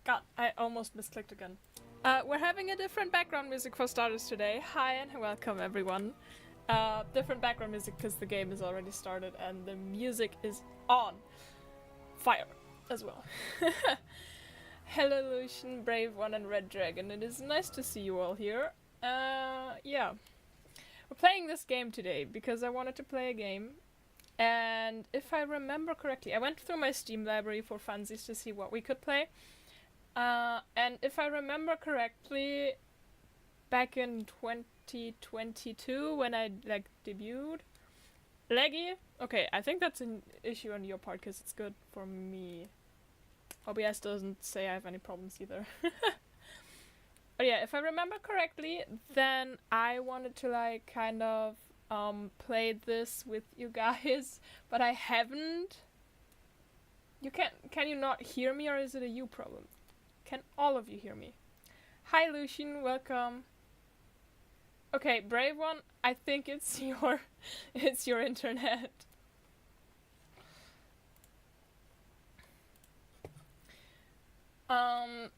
God, I almost misclicked again. We're having a different background music for starters today. Hi and welcome everyone. Different background music because the game is already started and the music is on fire as well. Hello Lucian, Brave One and Red Dragon. It is nice to see you all here. Yeah. We're playing this game today because I wanted to play a game. And if I remember correctly, I went through my Steam library for funsies to see what we could play. And if I remember correctly, back in 2022 when I debuted, laggy. Okay, I think that's an issue on your part because it's good for me. OBS doesn't say I have any problems either. But yeah, if I remember correctly, then I wanted to kind of play this with you guys, but I haven't. Can you not hear me, or is it a you problem? Can all of you hear me? Hi Lucian, welcome. Okay, Brave One, I think it's your internet. But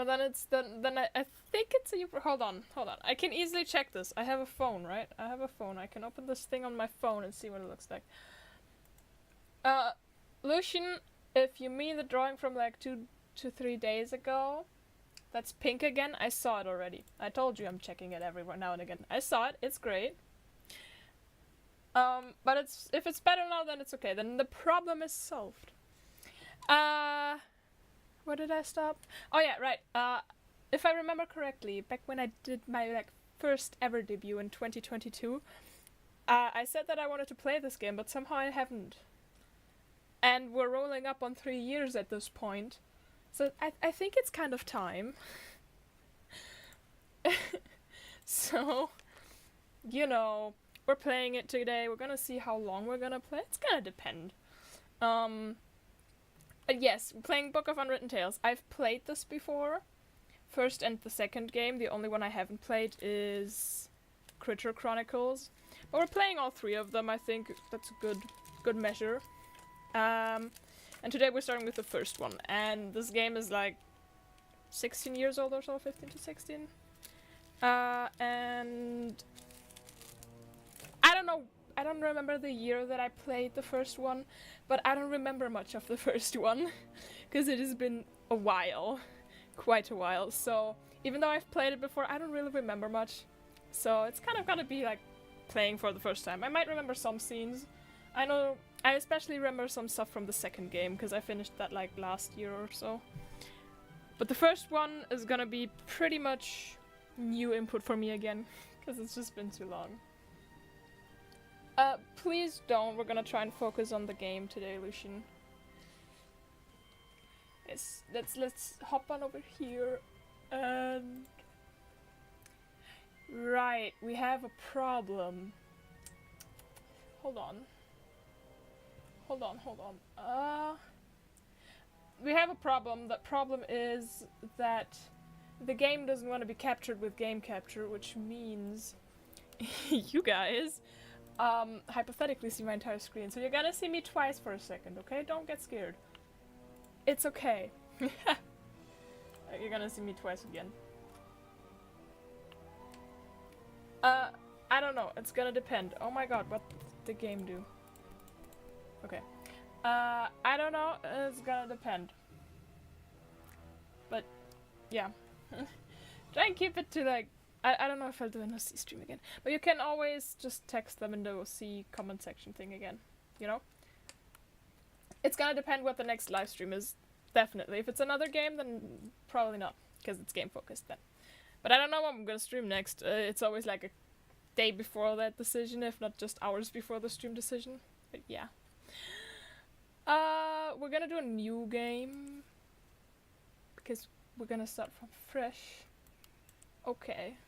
then I think it's a you. Hold on. I can easily check this. I have a phone, right? I have a phone. I can open this thing on my phone and see what it looks like. Lucian, if you mean the drawing from 2 to 3 days ago, that's pink again. I saw it already. I told you I'm checking it every now and again. I saw it. It's great. But if it's better now, then it's okay. Then the problem is solved. Where did I stop? Oh yeah, right. If I remember correctly, back when I did my first ever debut in 2022, I said that I wanted to play this game, but somehow I haven't. And we're rolling up on 3 years at this point. So I think it's kind of time. So, we're playing it today. We're gonna see how long we're gonna play. It's gonna depend. Yes, playing Book of Unwritten Tales. I've played this before. First and the second game. The only one I haven't played is Critter Chronicles. But we're playing all three of them. I think that's a good measure. And today we're starting with the first one. And this game is 16 years old or so, 15 to 16. And I don't know. I don't remember the year that I played the first one, but I don't remember much of the first one, because it has been a while, quite a while, so even though I've played it before, I don't really remember much, so it's kind of gonna be playing for the first time. I might remember some scenes. I especially remember some stuff from the second game, because I finished that last year or so. But the first one is gonna be pretty much new input for me again, because it's just been too long. Please don't. We're gonna try and focus on the game today, Lucian. Yes, let's hop on over here. And right, we have a problem. Hold on. We have a problem. That problem is that the game doesn't want to be captured with game capture, which means you guys hypothetically see my entire screen. So you're gonna see me twice for a second, okay? Don't get scared. It's okay. You're gonna see me twice again. I don't know. It's gonna depend. Oh my god, what did the game do? Okay. I don't know. It's gonna depend. But, yeah. Try and keep it to I don't know if I'll do an OC stream again. But you can always just text them in the OC comment section thing again. It's gonna depend what the next live stream is. Definitely. If it's another game, then probably not. Because it's game focused then. But I don't know what I'm gonna stream next. It's always a day before that decision, if not just hours before the stream decision. But yeah. We're gonna do a new game. Because we're gonna start from fresh. Okay.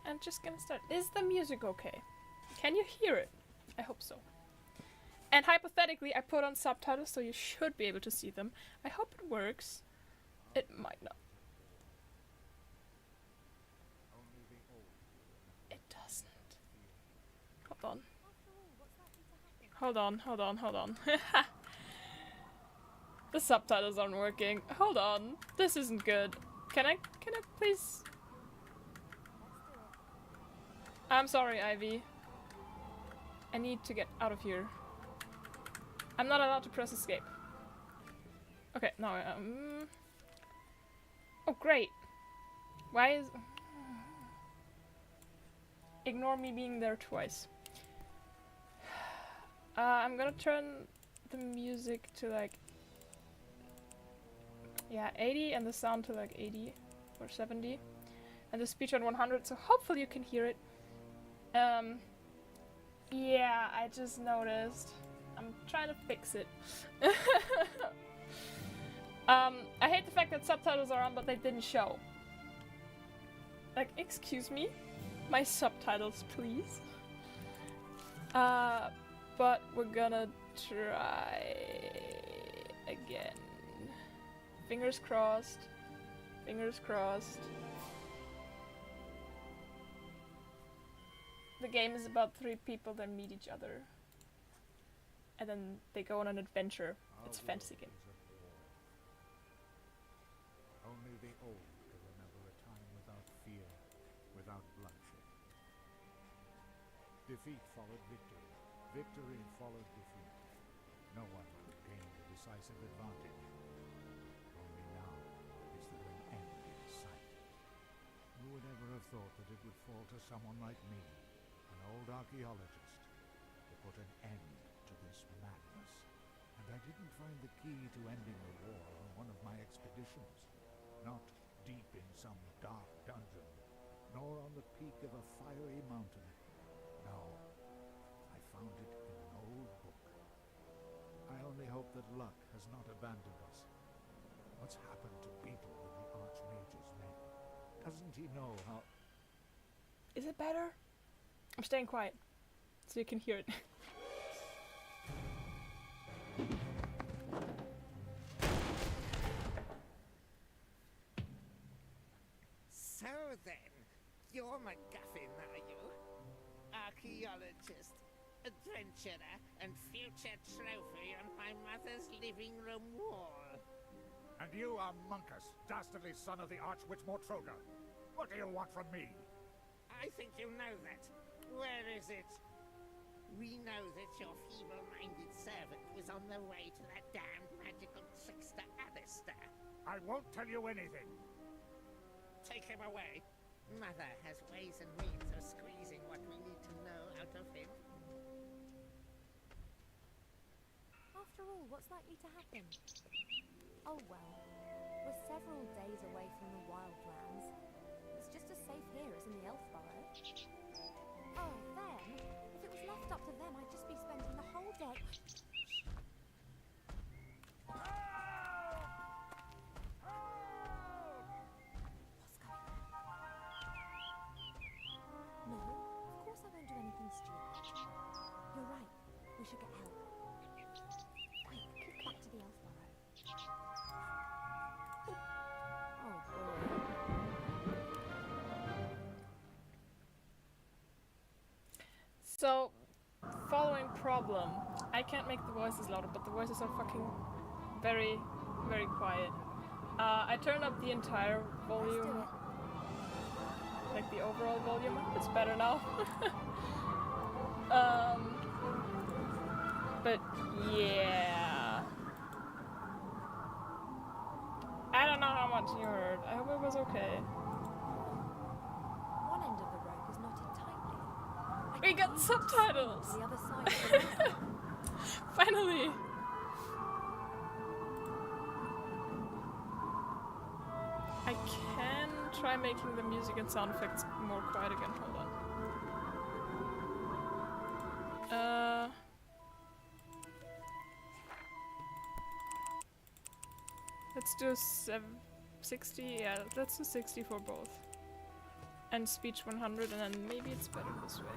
I'm just gonna start. Is the music okay? Can you hear it? I hope so. And hypothetically, I put on subtitles, so you should be able to see them. I hope it works. It might not. It doesn't. Hold on. The subtitles aren't working. Hold on. This isn't good. Can I please? I'm sorry, Ivy. I need to get out of here. I'm not allowed to press escape. Okay, now oh, great. Why is... Ignore me being there twice. I'm gonna turn the music to like... Yeah, 80 and the sound to like 80 or 70. And the speech on 100, so hopefully you can hear it. Yeah, I just noticed. I'm trying to fix it. I hate the fact that subtitles are on, but they didn't show. Like, excuse me? My subtitles, please. But we're gonna try again. Fingers crossed. Fingers crossed. The game is about 3 people that meet each other. And then they go on an adventure. It's a fantasy game. Only the old can remember a time without fear, without bloodshed. Defeat followed victory. Victory followed defeat. No one could gain the decisive advantage. Only now is the great end in sight. Who would ever have thought that it would fall to someone like me, an old archaeologist, to put an end to this madness? And I didn't find the key to ending the war on one of my expeditions. Not deep in some dark dungeon, nor on the peak of a fiery mountain. No, I found it in an old book. I only hope that luck has not abandoned us. What's happened to Beetle and the Archmage's men? Doesn't he know how... Is it better? I'm staying quiet, so you can hear it. So then, you're MacGuffin, are you? Archaeologist, adventurer, and future trophy on my mother's living room wall. And you are Monkus, dastardly son of the Archwitch Mortroga. What do you want from me? I think you know that. Where is it? We know that your feeble-minded servant was on the way to that damned magical trickster Alistair. I won't tell you anything. Take him away. Mother has ways and means of squeezing what we need to know out of him. After all, what's likely to happen? Oh well, we're several days away from the Wildlands. It's just as safe here as in the Elfburrow. Oh, then, if it was left up to them, I'd just be spending the whole day... What's going on? No, of course I won't do anything stupid. You're right, we should get help. Quick, back to the Elfburrow. Oh boy. So, following problem. I can't make the voices louder, but the voices are fucking very, very quiet. I turned up the entire volume, like the overall volume. It's better now. But yeah. I don't know how much you heard. I hope it was okay. One end of the rope is knotted tightly. We got subtitles! The other side of the rope. Finally! I can try making the music and sound effects more quiet again. Hold on. Let's do 60. Yeah, let's do 60 for both. And speech 100, and then maybe it's better this way.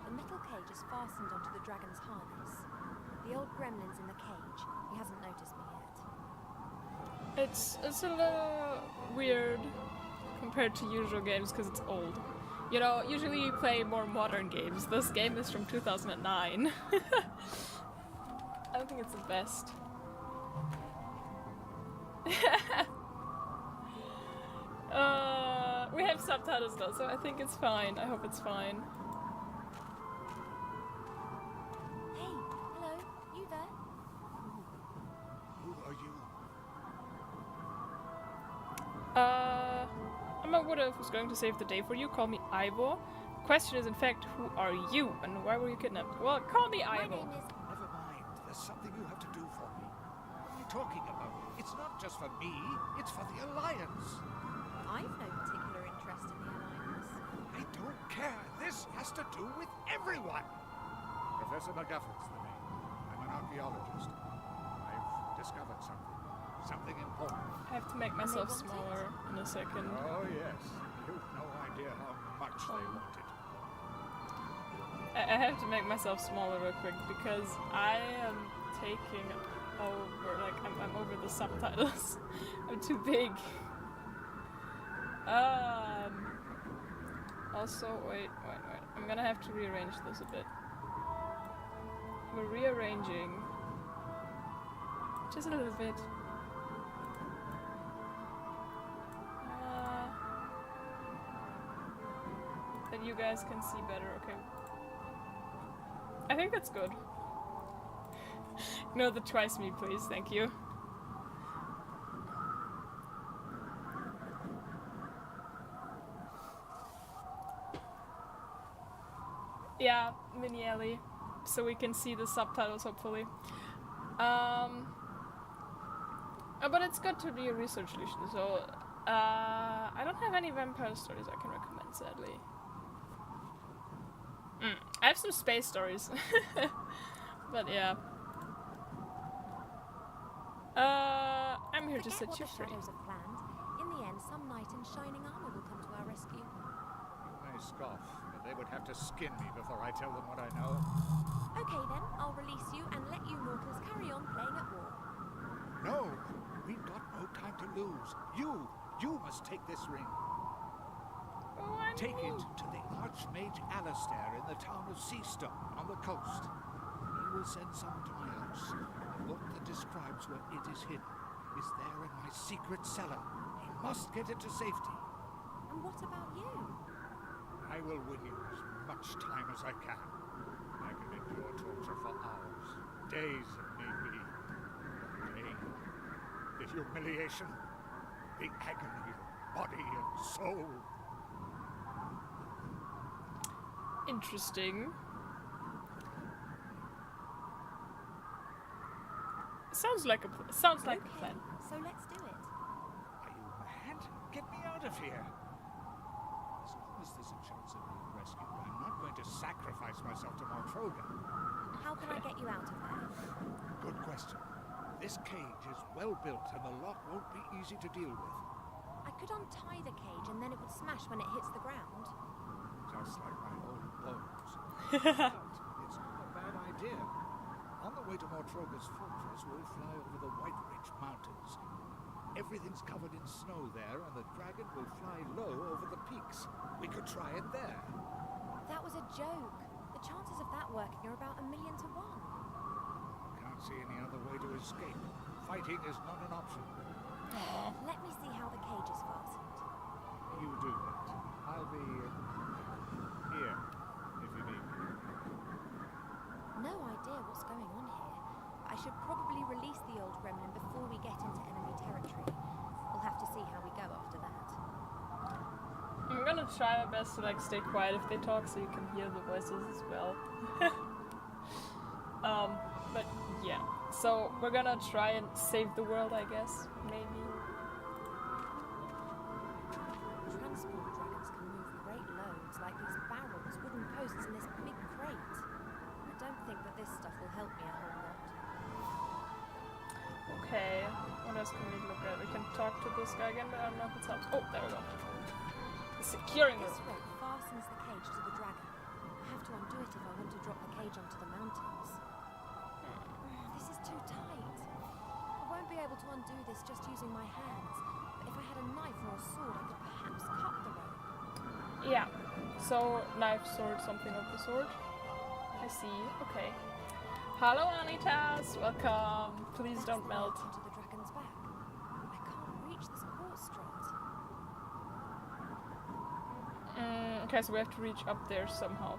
The metal cage is fastened onto the dragon's harness. The old gremlin's in the cage. He hasn't noticed me yet. It's a little weird compared to usual games because it's old. You know, usually you play more modern games. This game is from 2009. I don't think it's the best. We have subtitles though, so I think it's fine. I hope it's fine. Hey, hello, you there? Who are you? I'm a widow who's going to save the day for you. Call me Ivor. Question is, in fact, who are you and why were you kidnapped? Well, call me My Ivor. name is... Never mind. There's something you have to do for me. What are you talking about? It's not just for me. It's for the Alliance. I've no particular interest in the Alliance. I don't care. This has to do with everyone. Professor MacGuffin's the name. I'm an archaeologist. I've discovered something. Something important. I have to make myself want it? smaller in a second. Oh, yes. You've no idea how much they want it. I have to make myself smaller real quick because I am taking over, like, I'm over the subtitles. I'm too big. Also, wait. I'm gonna have to rearrange this a bit. We're rearranging. Just a little bit. That you guys can see better, okay. I think that's good. No, the twice me, please, thank you. Yeah, Mini Ellie, so we can see the subtitles, hopefully. But it's good to do a research solution, so I don't have any vampire stories I can recommend, sadly. I have some space stories, but yeah. I'm here to Forget set you what the free. shadows have planned. In the end, some knight in shining armor will come to our rescue. You may scoff, but they would have to skin me before I tell them what I know. Okay then, I'll release you and let you mortals carry on playing at war. No! We've got no time to lose. You must take this ring. Oh, I Take know. it to the Archmage Alistair in the town of Seastone on the coast. He will send some to my house. The book that describes where it is hidden is there in my secret cellar. He must get it to safety. And what about you? I will win you as much time as I can. I can endure torture for hours, days if need be. The pain, the humiliation, the agony of body and soul. Interesting. Sounds like a plan. So let's do it. Are you mad? Get me out of here! As long as there's a chance of being rescued, I'm not going to sacrifice myself to Mortroga. How can I get you out of there? Good question. This cage is well built and the lock won't be easy to deal with. I could untie the cage and then it would smash when it hits the ground. Just like my old bones. But it's not a bad idea. On the way to Mortroga's fortress, we'll fly over the White Ridge Mountains. Everything's covered in snow there, and the dragon will fly low over the peaks. We could try it there. That was a joke. The chances of that working are about 1,000,000 to 1. Can't see any other way to escape. Fighting is not an option. Let me see how the cage is fastened. You do that. I'll be here if you need me. No idea what's going on here, but I should probably release the old gremlin before we get into enemy territory. We'll have to see how we go after that. I'm gonna try my best to like stay quiet if they talk so you can hear the voices as well. But yeah. So we're gonna try and save the world, I guess. Maybe. Transport dragons can move great loads, like these barrels, wooden posts, and this big crate. I don't think that this stuff will help me a whole lot. Okay. What else can we look at? We can talk to this guy again, but I don't know if it's helps. Oh, there we go. Securing This room. rope fastens the cage to the dragon. I have to undo it if I want to drop the cage onto the mountains. This is too tight. I won't be able to undo this just using my hands, but if I had a knife or a sword, I could perhaps cut the rope. Yeah. So knife, sword, something of the sort. I see. Okay. Hello, Anitas. Welcome. Please That's don't the melt. rope onto the dragon's back. I Okay, so we have to reach up there somehow.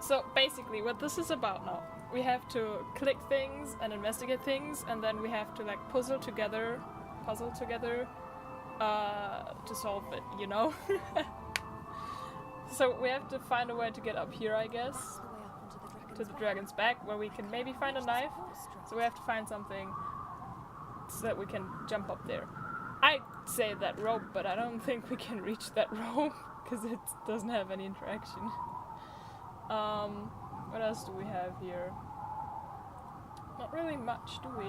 So basically, what this is about now, we have to click things and investigate things, and then we have to like puzzle together, to solve it, you know? So we have to find a way to get up here, I guess, That's the way up onto the dragon's to the dragon's back, where we can maybe find a knife. So we have to find something so that we can jump up there. I'd say that rope, but I don't think we can reach that rope because it doesn't have any interaction. What else do we have here? Not really much, do we?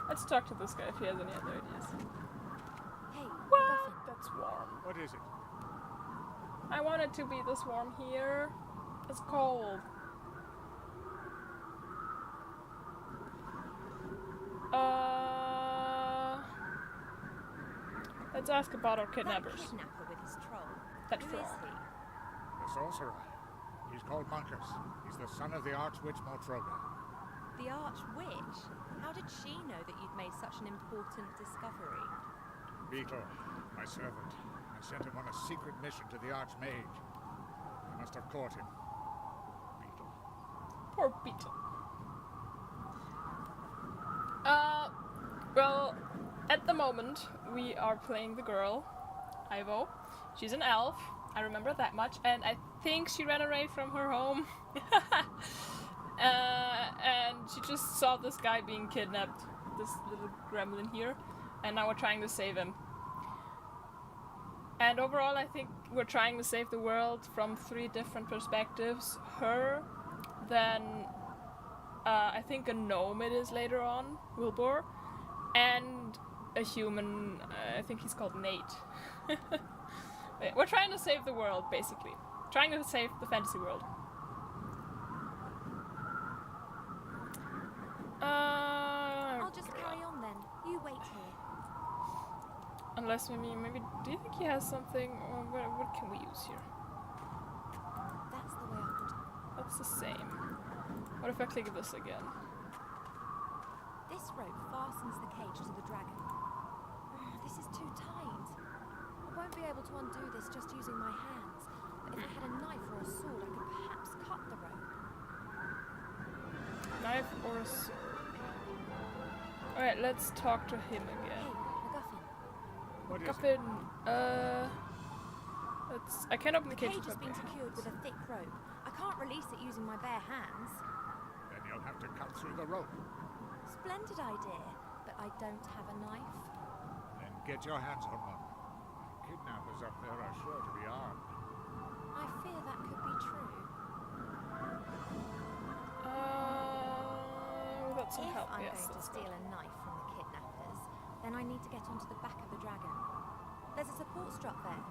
Let's talk to this guy if he has any other ideas. Hey, What? MacGuffin. That's warm. What is it? I want it to be this warm here. It's cold. Let's ask about our That kidnappers. kidnapper with his troll. That Who frog. is he? The sorcerer. He's called Monkus. He's the son of the Archwitch Mortroga. The Archwitch? How did she know that you'd made such an important discovery? Beetle, my servant. I sent him on a secret mission to the Archmage. I must have caught him. Beetle. Poor Beetle. Well, at the moment, we are playing the girl, Ivo. She's an elf, I remember that much, and I think she ran away from her home. And she just saw this guy being kidnapped, this little gremlin here, and now we're trying to save him. And overall, I think we're trying to save the world from 3 different perspectives. Her, then I think a gnome it is later on, Wilbur, and a human, I think he's called Nate. We're trying to save the world, basically. Trying to save the fantasy world. I'll just carry on then. You wait here. Unless maybe, do you think he has something? Or what can we use here? That's the way up onto... That's the same. What if I click this again? This rope fastens the cage to the dragon. This is too tight. I won't be able to undo this just using my hands. But if I had a knife or a sword, I could perhaps cut the rope. Knife or a sword? Alright, let's talk to him Hey, again. MacGuffin. What is it? Guffin, I can't open the The cage cage has with been my secured with hands. a thick rope. I can't release it using my bare hands. Then you'll have to cut through the rope. Splendid idea, but I don't have a knife. Then get your hands on one. Kidnappers up there are sure to be armed. I fear that could be true. We got some If help, I'm yes, going to that's steal good. a knife from the kidnappers, then I need to get onto the back of the dragon. There's a support strap there.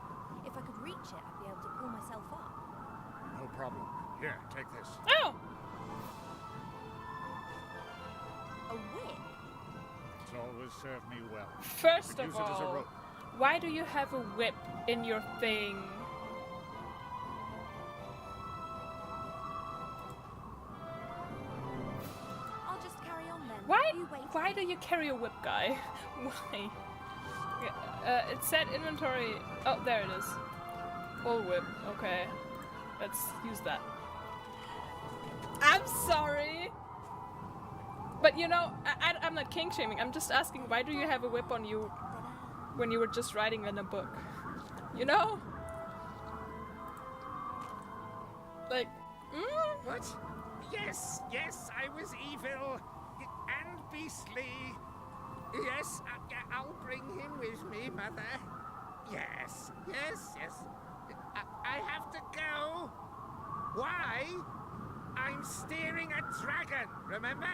If I could reach it, I'd be able to pull myself up. No problem. Here, take this. Oh! A whip? It's always served me well. First Could of use it as a all, rope. why do you have a whip in your thing? I'll just carry on then. Why? You wait. Why do you carry a whip, guy? Why? It said inventory. Oh, there it is. Full whip. Okay, let's use that. I'm sorry, but you know, I'm not king shaming. I'm just asking, why do you have a whip on you Ta-da. when you were just writing in a book? You know, like. What? Yes, yes, I was evil and beastly. Yes, I'll bring him with me, Mother. Yes, yes, yes. I have to go. Why? I'm steering a dragon, remember?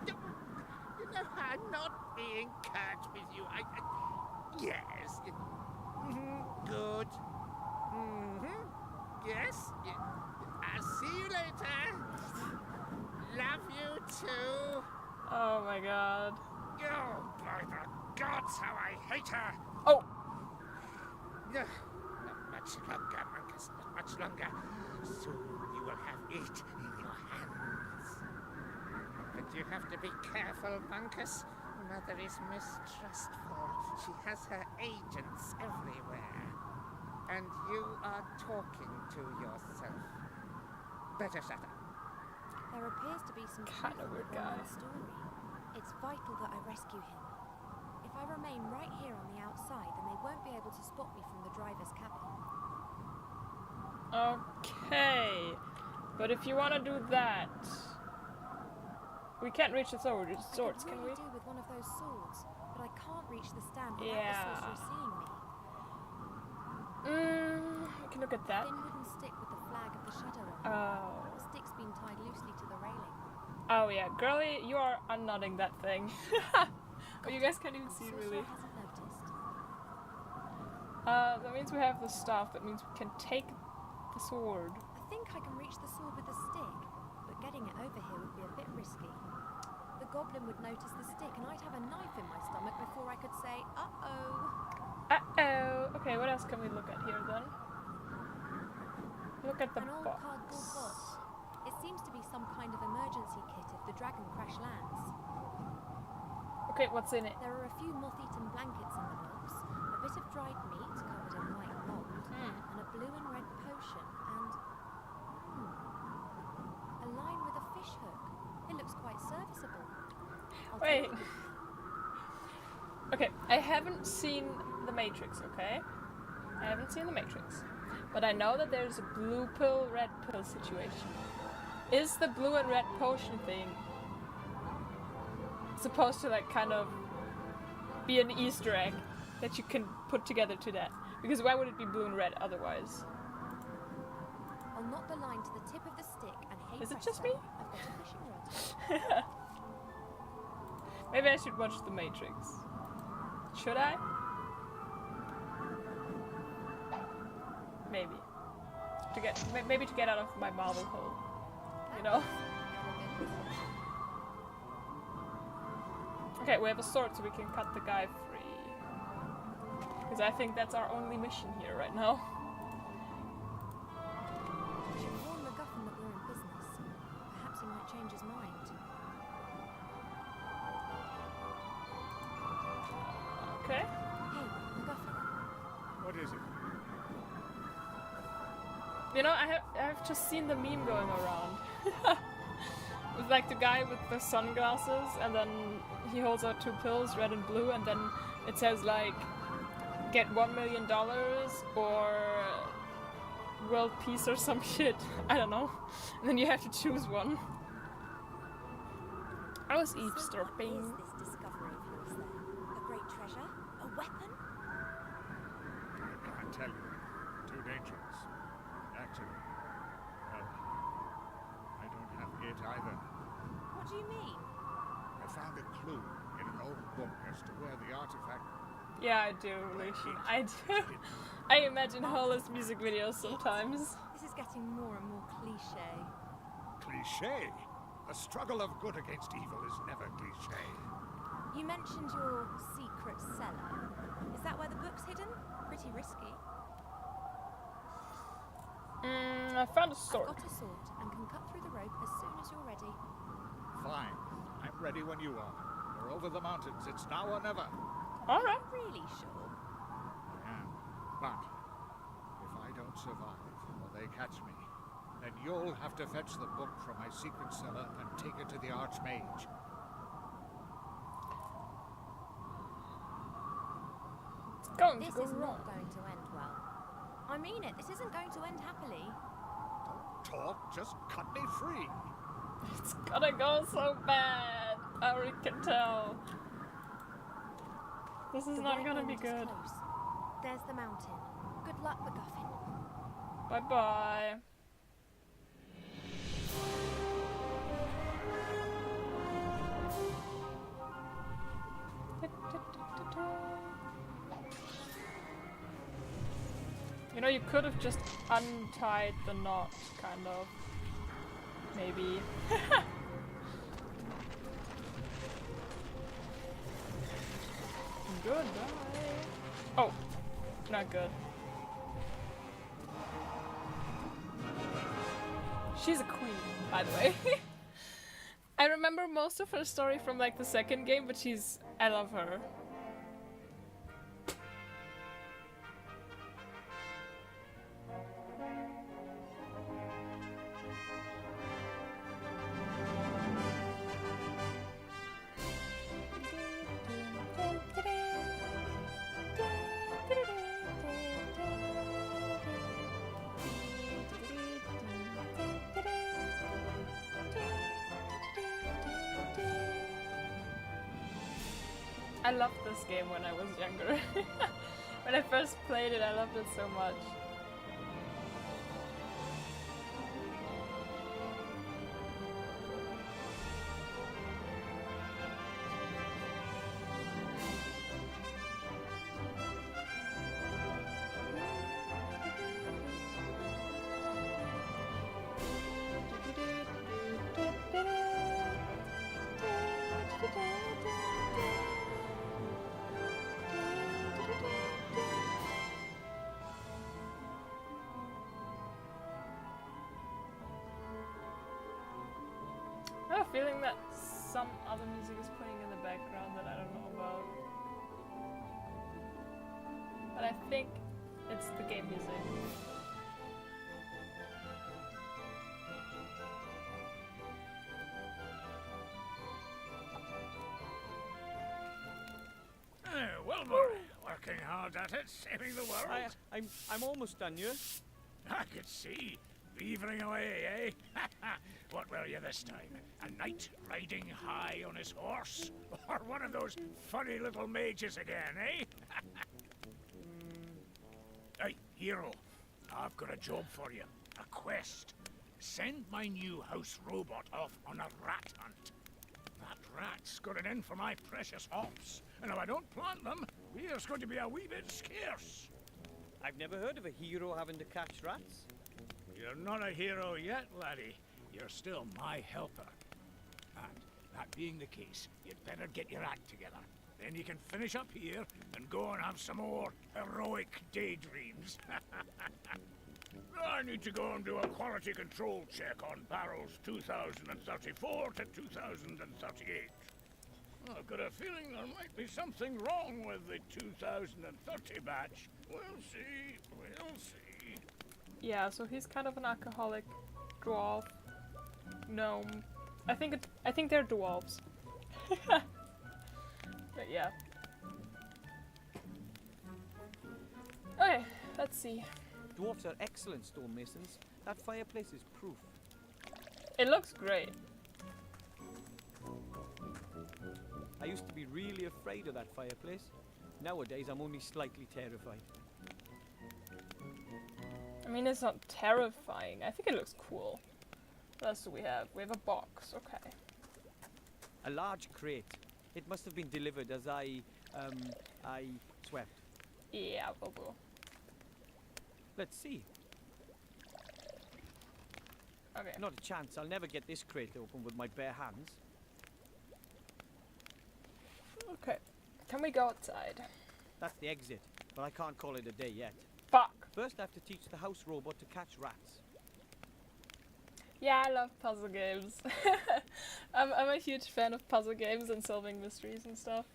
You know, I'm not being curt with you. Yes. Good. Yes. I'll see you later. Love you too. Oh my god. Oh, by the gods, how I hate her! Oh. No, not much longer, Monkus, not much longer. Soon you will have it in your hands. But you have to be careful, Monkus. Mother is mistrustful. She has her agents everywhere. And you are talking to yourself. Better shut up. There appears to be some Kinda truth in weird the old guy. man's story. It's vital that I rescue him. If I remain right here on the outside, then they won't be able to spot me from the driver's cabin. Okay. But if you want to do that, we can't reach the swords, I can could we? really do with one of those swords, but I can't reach the stand without Yeah. the sorcerer seeing me. We can look at that. Thin wooden stick with the flag of the shadow on it. Oh. The stick's been tied loosely to the railing. Oh yeah, girly, you are unknotting that thing. Oh, you guys can't even The see sorcerer really. hasn't noticed. That means we have the staff. That means we can take the sword. I think I can reach the sword with the stick, but getting it over here would be a bit risky. The goblin would notice the stick and I'd have a knife in my stomach before I could say, uh-oh. Uh-oh. Okay, what else can we look at here then? Look at the An old box. cardboard box. It seems to be some kind of emergency kit if the dragon crash lands. Okay, what's in it? There are a few moth-eaten blankets in the box, a bit of dried meat covered in white mold, and a blue and red potion, and a line with a fish hook. It looks quite serviceable. I'll Wait. take it. Okay, I haven't seen The Matrix, okay? I haven't seen The Matrix. But I know that there's a blue pill, red pill situation. Is the blue and red potion thing supposed to like kind of be an Easter egg that you can put together to that? Because why would it be blue and red otherwise? I'll knot the line to the tip of the stick and hey Is it presto, just me? I've got a fishing rod. Maybe I should watch The Matrix. Should I? Maybe. Maybe to get out of my Marvel hole. You know? Okay, we have a sword so we can cut the guy free. Because I think that's our only mission here right now. I should warn MacGuffin that we're in business. Perhaps he might change his mind. Okay. Hey, MacGuffin. What is it? You know, I have just seen the meme going around. With like the guy with the sunglasses and then he holds out two pills, red and blue, and then it says like, get $1 million or world peace or some shit. I don't know. And then you have to choose one. I was So eavesdropping. what is this discovery of yours then? A great treasure? A weapon? I can't tell you. Too dangerous. Actually, well, I don't have it either. What do you mean? I found a clue in an old book as to where the artifact... Yeah, I do, Lucian. I do. I imagine Hollis music videos sometimes. This is getting more and more cliche. Cliché? The struggle of good against evil is never cliché. You mentioned your secret cellar. Is that where the book's hidden? Pretty risky. I found a sword. I've got a sword and can cut through the rope as soon as you're ready. Fine. I'm ready when you are. We're over the mountains. It's now or never. Alright. Really sure? I am. But if I don't survive, or they catch me, then you'll have to fetch the book from my secret cellar and take it to the Archmage. It's going to This go is wrong. not going to end well. I mean it. This isn't going to end happily. Don't talk, just cut me free. It's gonna go so bad. I already can tell. This is The not White gonna be Wind is good. close. There's the mountain. Good luck, MacGuffin. Bye bye. You know, you could have just untied the knot, kind of. Maybe. Goodbye. Oh, not good. She's a queen, by the way. I remember most of her story from like the second game, but I love her. I loved this game when I was younger. When I first played it, I loved it so much. I have a feeling that some other music is playing in the background that I don't know about. But I think it's the game music. Oh, Wilbur, working hard at it, saving the world. I'm almost done, you. I could see. Beavering away, eh? What were you this time? A knight riding high on his horse? Or one of those funny little mages again, eh? Hey, hero. I've got a job for you. A quest. Send my new house robot off on a rat hunt. That rat's got it in for my precious hops. And if I don't plant them, we's going to be a wee bit scarce. I've never heard of a hero having to catch rats. You're not a hero yet, laddie. You're still my helper. And that being the case, you'd better get your act together. Then you can finish up here and go and have some more heroic daydreams. I need to go and do a quality control check on barrels 2034 to 2038. I've got a feeling there might be something wrong with the 2030 batch. We'll see. We'll see. Yeah, so he's kind of an alcoholic dwarf gnome. I think they're dwarves. But yeah. Okay, let's see. Dwarfs are excellent stonemasons. That fireplace is proof. It looks great. I used to be really afraid of that fireplace. Nowadays, I'm only slightly terrified. I mean, it's not terrifying. I think it looks cool. What else do we have? We have a box. Okay. A large crate. It must have been delivered as I swept. Yeah, boo. Let's see. Okay. Not a chance. I'll never get this crate open with my bare hands. Okay. Can we go outside? That's the exit, but I can't call it a day yet. Fuck. First, I have to teach the house robot to catch rats. Yeah, I love puzzle games. I'm a huge fan of puzzle games and solving mysteries and stuff.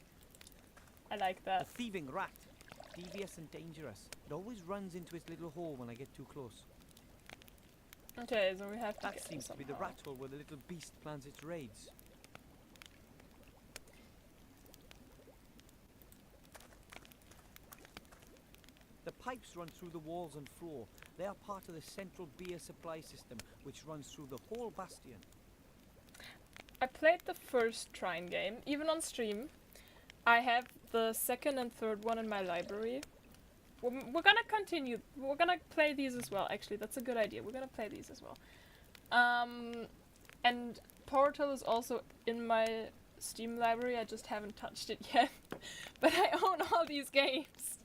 I like A that. thieving rat. Devious and dangerous. It always runs into its little hole when I get too close. Okay, so we have to That get him seems to be the somehow. rat hole where the little beast plans its raids. The pipes run through the walls and floor. They are part of the central beer supply system, which runs through the whole bastion. I played the first Trine game, even on stream. I have the second and third one in my library. We're gonna continue. We're gonna play these as well. Actually, that's a good idea. We're gonna play these as well. And Portal is also in my Steam library. I just haven't touched it yet. But I own all these games.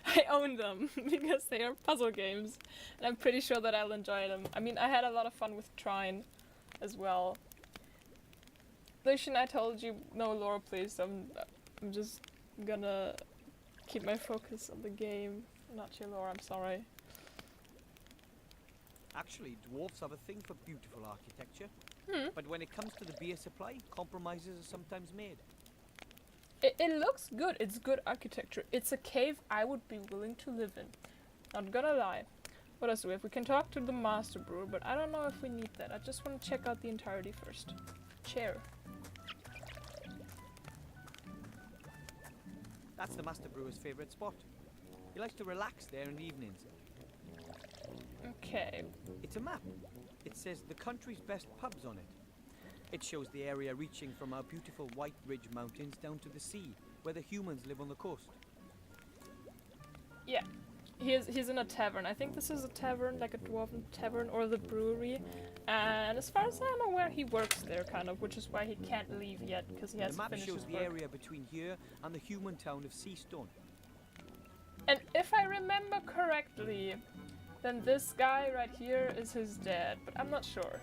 I own them because they are puzzle games. And I'm pretty sure that I'll enjoy them. I mean, I had a lot of fun with Trine as well. Lucian, I told you no lore, please. I'm just gonna keep my focus on the game, not your lore. I'm sorry. Actually, dwarves have a thing for beautiful architecture. Hmm. But when it comes to the beer supply, compromises are sometimes made. It looks good. It's good architecture. It's a cave I would be willing to live in. Not gonna lie. What else do we have? We can talk to the master brewer, but I don't know if we need that. I just want to check out the entirety first. Chair. That's the master brewer's favourite spot. He likes to relax there in the evenings. Okay. It's a map. It says the country's best pubs on it. It shows the area reaching from our beautiful White Ridge Mountains down to the sea, where the humans live on the coast. Yeah. He's in a tavern. I think this is a tavern, like a dwarven tavern, or the brewery. And as far as I'm aware, he works there, kind of, which is why he can't leave yet, because he has The to map finish shows his the work. area between here and the human town of Seastone. And if I remember correctly, then this guy right here is his dad, but I'm not sure.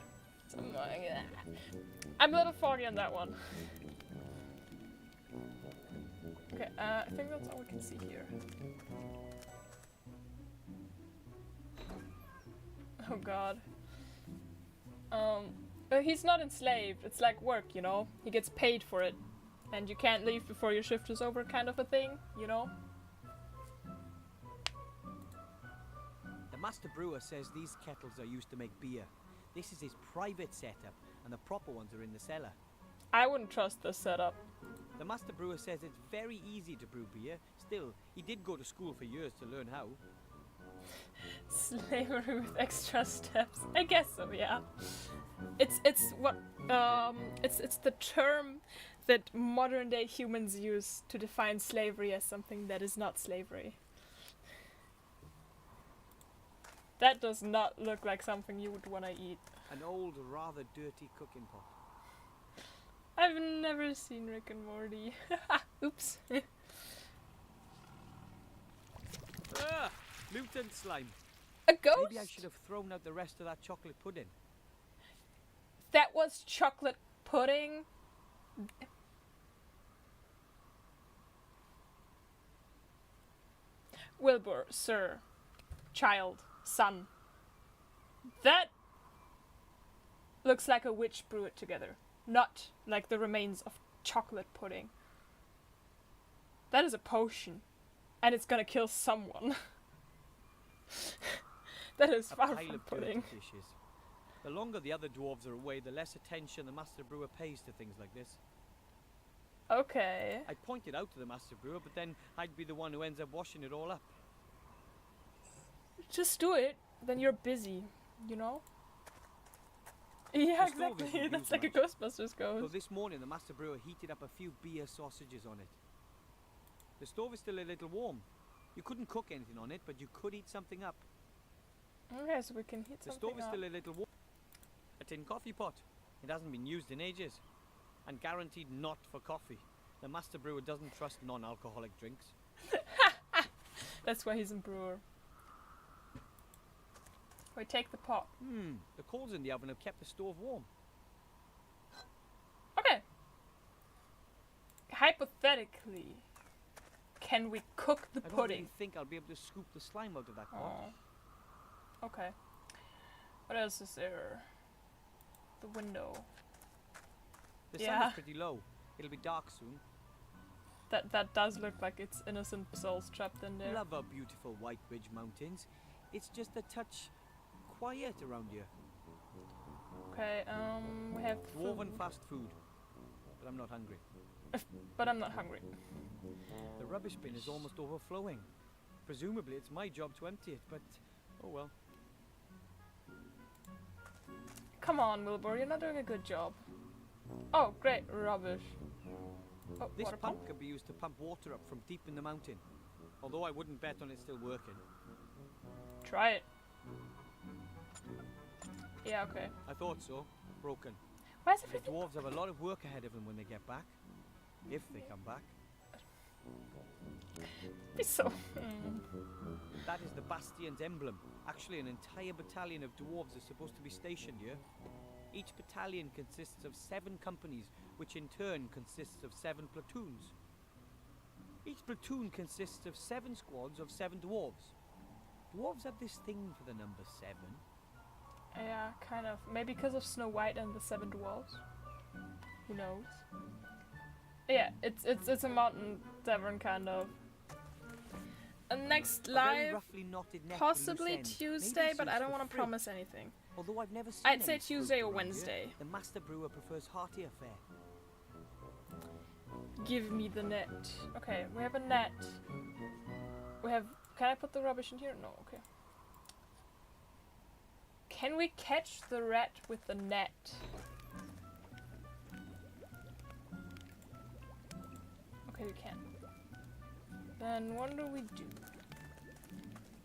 Something like that. I'm a little foggy on that one. Okay, I think that's all we can see here. Oh god. But he's not enslaved. It's like work, you know? He gets paid for it. And you can't leave before your shift is over, kind of a thing, you know? The master brewer says these kettles are used to make beer. This is his private setup, and the proper ones are in the cellar. I wouldn't trust this setup. The master brewer says it's very easy to brew beer. Still, he did go to school for years to learn how. Slavery with extra steps. I guess so, yeah. It's the term that modern day humans use to define slavery as something that is not slavery. That does not look like something you would want to eat. An old, rather dirty cooking pot. I've never seen Rick and Morty. Oops. Ah, mutant slime. A ghost? Maybe I should have thrown out the rest of that chocolate pudding. That was chocolate pudding? Wilbur, sir, child, son. That looks like a witch brewed it together, not like the remains of chocolate pudding. That is a potion, and it's gonna kill someone. That is A far pile from of dirty pudding. dishes. The longer the other dwarves are away, the less attention the master brewer pays to things like this. Okay. I pointed out to the master brewer, but then I'd be the one who ends up washing it all up. Just do it, then you're busy, you know? Yeah, The stove exactly. isn't That's used like a much. Ghostbusters So ghost. this morning the master brewer heated up a few beer sausages on it. The stove is still a little warm. You couldn't cook anything on it, but you could heat something up. Okay, so we can heat The something stove is up. still a little warm. A tin coffee pot. It hasn't been used in ages. And guaranteed not for coffee. The master brewer doesn't trust non-alcoholic drinks. That's why he's a brewer. We take the pot. The coals in the oven have kept the stove warm. Okay. Hypothetically, can we cook the I don't pudding? really think I'll be able to scoop the slime out of that pot. Oh. Okay. What else is there? The window. The sun Yeah. is pretty low. It'll be dark soon. That does look like it's innocent souls trapped in there. Love our beautiful White Ridge Mountains. It's just a touch quiet around here. Okay, we have Dwarven food. fast food. But I'm not hungry. But I'm not hungry. The rubbish bin is almost overflowing. Presumably it's my job to empty it, but oh well. Come on, Wilbur, you're not doing a good job. Oh, great, rubbish. Oh, This water pump could be used to pump water up from deep in the mountain. Although I wouldn't bet on it still working. Try it. Yeah, okay. I thought so. Broken. Why is The everything... dwarves have a lot of work ahead of them when they get back. If they come back. It's so... That is the Bastion's emblem. Actually, an entire battalion of dwarves is supposed to be stationed here. Each battalion consists of 7 companies, which in turn consists of 7 platoons. Each platoon consists of 7 squads of 7 dwarves. Dwarves have this thing for the number 7. Yeah, kind of. Maybe because of Snow White and the 7 Dwarves. Who knows? Yeah, it's a mountain tavern kind of. And next A very live, roughly knotted neck possibly loose end. Tuesday, Maybe but it's I don't for want to fruit. promise anything. Although I've never seen I'd say any fruit Tuesday or around here, Wednesday. the master brewer prefers heartier fare. Give me the net. Okay, we have a net. We have... Can I put the rubbish in here? No, okay. Can we catch the rat with the net? Okay, we can. Then what do we do?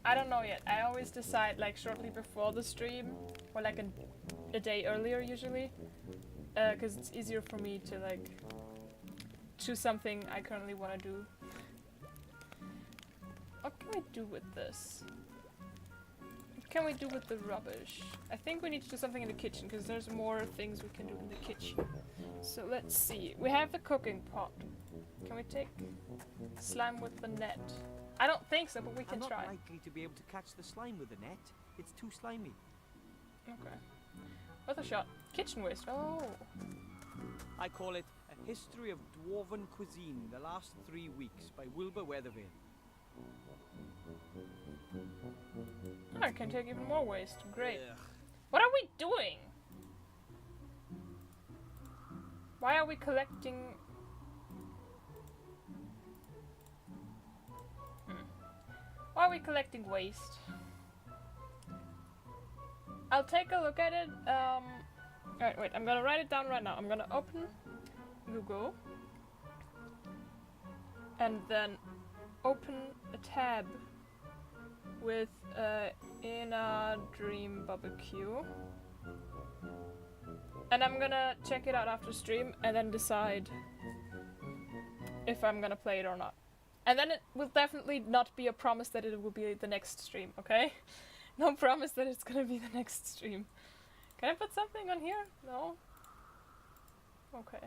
I don't know yet. I always decide like shortly before the stream, or like a day earlier usually, because it's easier for me to like choose something I currently want to do. What can we do with this? What can we do with the rubbish? I think we need to do something in the kitchen because there's more things we can do in the kitchen. So let's see. We have the cooking pot. Can we take slime with the net? I don't think so, but we can I'm not try. likely to be able to catch the slime with the net. It's too slimy. Okay. Worth a shot. Kitchen waste. Oh. I call it A History of Dwarven Cuisine, the Last 3 Weeks by Wilbur Weatherville. Oh, I can take even more waste. Great. Ugh. What are we doing? Why are we collecting... Why are we collecting waste? I'll take a look at it. Alright, wait, I'm gonna write it down right now. I'm gonna open Google. And then open a tab with Inner Dream Barbecue. And I'm gonna check it out after stream and then decide if I'm gonna play it or not. And then it will definitely not be a promise that it will be the next stream, okay? No promise that it's gonna be the next stream. Can I put something on here? No? Okay.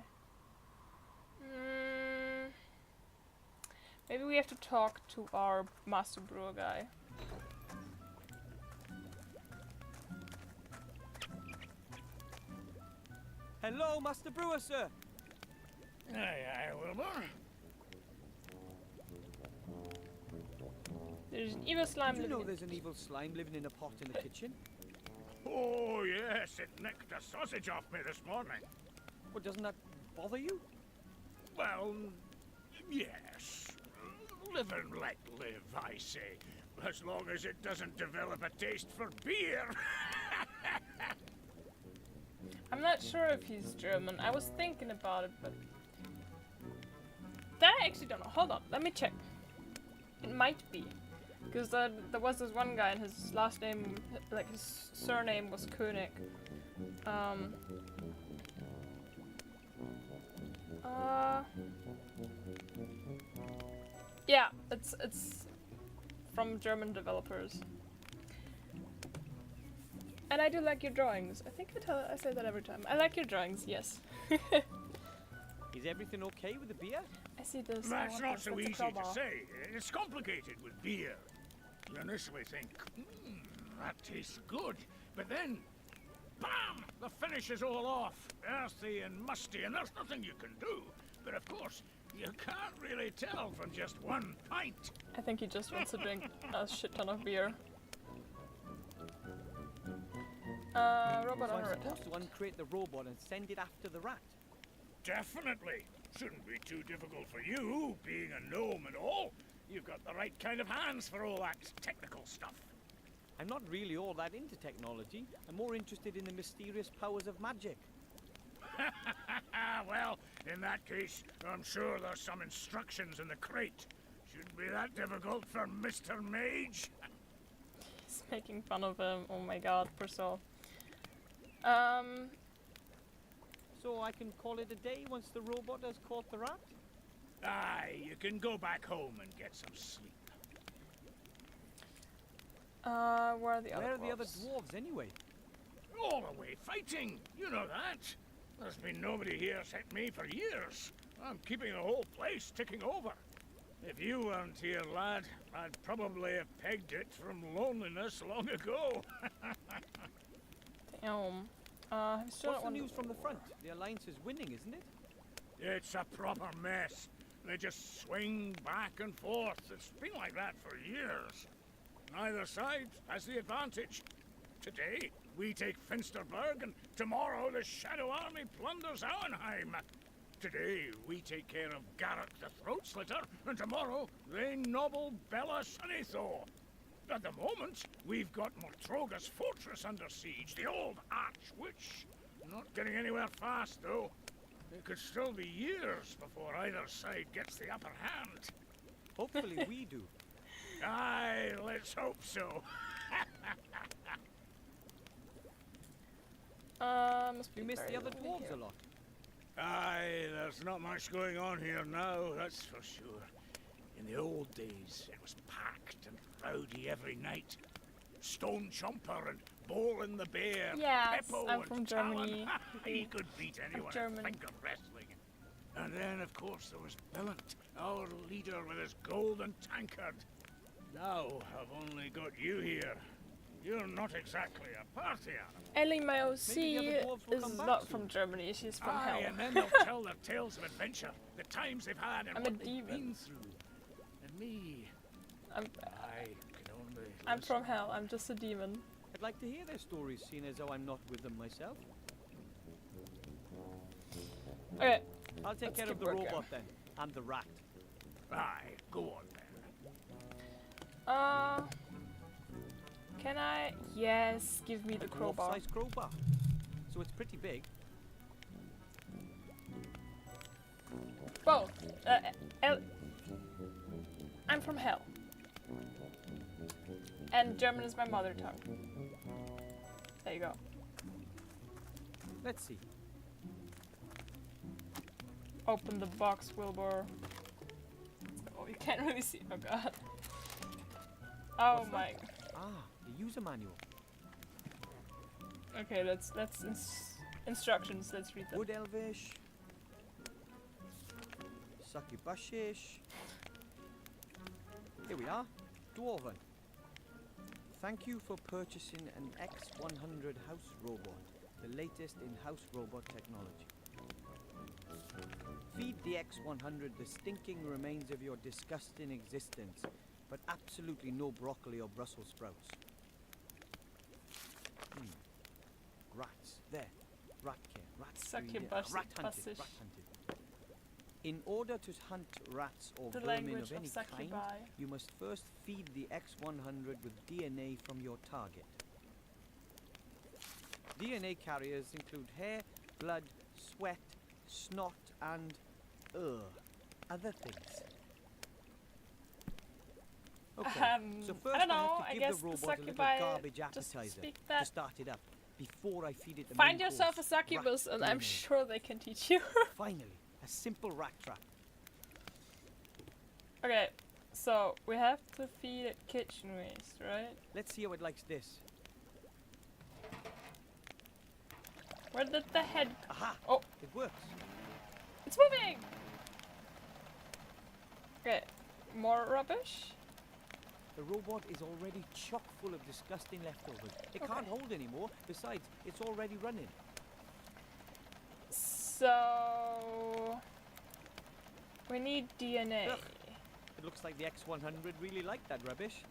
Maybe we have to talk to our master brewer guy. Hello, Master Brewer, sir. Aye, aye, Wilbur. There's an evil slime Do you living know in there's an evil slime living in a pot in the kitchen? Oh, yes, it nicked a sausage off me this morning. Well, doesn't that bother you? Well, yes. Live and let live, I say. As long as it doesn't develop a taste for beer. I'm not sure if he's German. I was thinking about it, but... That I actually don't know. Hold on, let me check. It might be. Because there was this one guy and his last name, like his surname was König. Yeah, it's from German developers. And I do like your drawings. I think I say that every time. I like your drawings, yes. Is everything okay with the beer? I see this. I That's want not this. so That's a easy to crowbar. say. It's complicated with beer. You initially think, that tastes good. But then, bam! The finish is all off. Earthy and musty, and there's nothing you can do. But of course, you can't really tell from just one pint. I think he just wants to drink a shit ton of beer. Robot So I'm Unwritten. supposed to uncrate the robot and send it after the rat. Definitely. Shouldn't be too difficult for you, being a gnome and all. You've got the right kind of hands for all that technical stuff. I'm not really all that into technology. I'm more interested in the mysterious powers of magic. Well, in that case, I'm sure there's some instructions in the crate. Shouldn't be that difficult for Mr. Mage. He's making fun of him. Oh my god, poor soul. So I can call it a day once the robot has caught the rat? Aye, you can go back home and get some sleep. Where are the other Where are the other dwarves? dwarves anyway? All away fighting, you know that. There's been nobody here except me for years. I'm keeping the whole place ticking over. If you weren't here, lad, I'd probably have pegged it from loneliness long ago. Damn. I still What's the don't news from the front? The Alliance is winning, isn't it? It's a proper mess. They just swing back and forth. It's been like that for years. Neither side has the advantage. Today, we take Finsterberg, and tomorrow the Shadow Army plunders Auenheim. Today, we take care of Garrett the Throat Slitter, and tomorrow they nobble Bella Sunnythaw. At the moment, we've got Mortroga's fortress under siege, the old Arch Witch. Not getting anywhere fast, though. It could still be years before either side gets the upper hand. Hopefully we do. Aye, let's hope so. Must be You miss very the other lonely dwarves here. a lot. Aye, there's not much going on here now, that's for sure. In the old days, it was packed and rowdy every night. Stone Chomper and Bowling the Bear, Yes, Peppo I'm and from Talon. Germany. He could beat anyone at German. finger wrestling. And then, of course, there was Billant, our leader with his golden tankard. Now I've only got you here. You're not exactly a party animal. Ellie, my OC, Maybe the other dwarves will is come back not soon. from Germany. She's from Aye, hell. and then they'll tell their tales of adventure, the times they've had and I'm a what they've demon. been through. And me, I'm I can only I'm listen. from hell. I'm just a demon. I'd like to hear their stories, seeing as though I'm not with them myself. Okay. I'll take Let's care of keep the working. robot then, and the rat. Aye, go on then. Can I? Yes, give me the A crowbar. dwarf-sized crowbar. So it's pretty big. Both. I'm from hell. And German is my mother tongue. There you go. Let's see. Open the box, Wilbur. Oh, you can't really see. Oh god. Oh What's my. Ah, the user manual. Okay, let's instructions. Let's read them. Wood Elvish. Succubushish. Here we are. Dwarven. Thank you for purchasing an X100 house robot, the latest in house robot technology. Feed the X100 the stinking remains of your disgusting existence, but absolutely no broccoli or Brussels sprouts. Rats. There. Rat care. Rats. Succubus- Rat hunted. busish. Rat hunted. In order to hunt rats or The vermin language of of any kind, succubi. you must first feed the X100 with DNA from your target. DNA carriers include hair, blood, sweat, snot, and other things. Okay, so first I don't know. have I to guess give the the robot a little succubi garbage just appetizer speak to that. start it up before I feed it the Find main yourself a course, succubus, rat and I'm DNA. sure they can teach you. Finally, a simple rat trap. Okay, so we have to feed it kitchen waste, right? Let's see how it likes this. Where did the head? Aha! Oh. It works. It's moving. Okay, more rubbish. The robot is already chock full of disgusting leftovers. It can't Okay. hold anymore. Besides, it's already running. So we need DNA. Ugh. It looks like the X100 really liked that rubbish.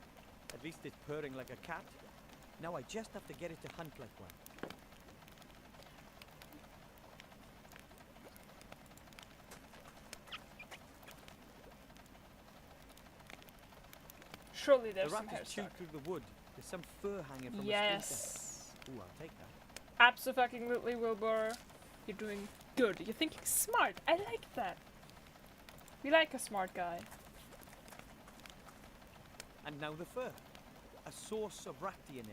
At least it's purring like a cat. Now I just have to get it to hunt like one. Surely there's The some rat hair has chewed stuck. through the wood. There's some fur hanging from a Yes. splinter. Ooh, I'll take that. Absolutely, Wilbur. You're doing good. You're thinking smart. I like that. We like a smart guy. And now the fur. A source of rat DNA.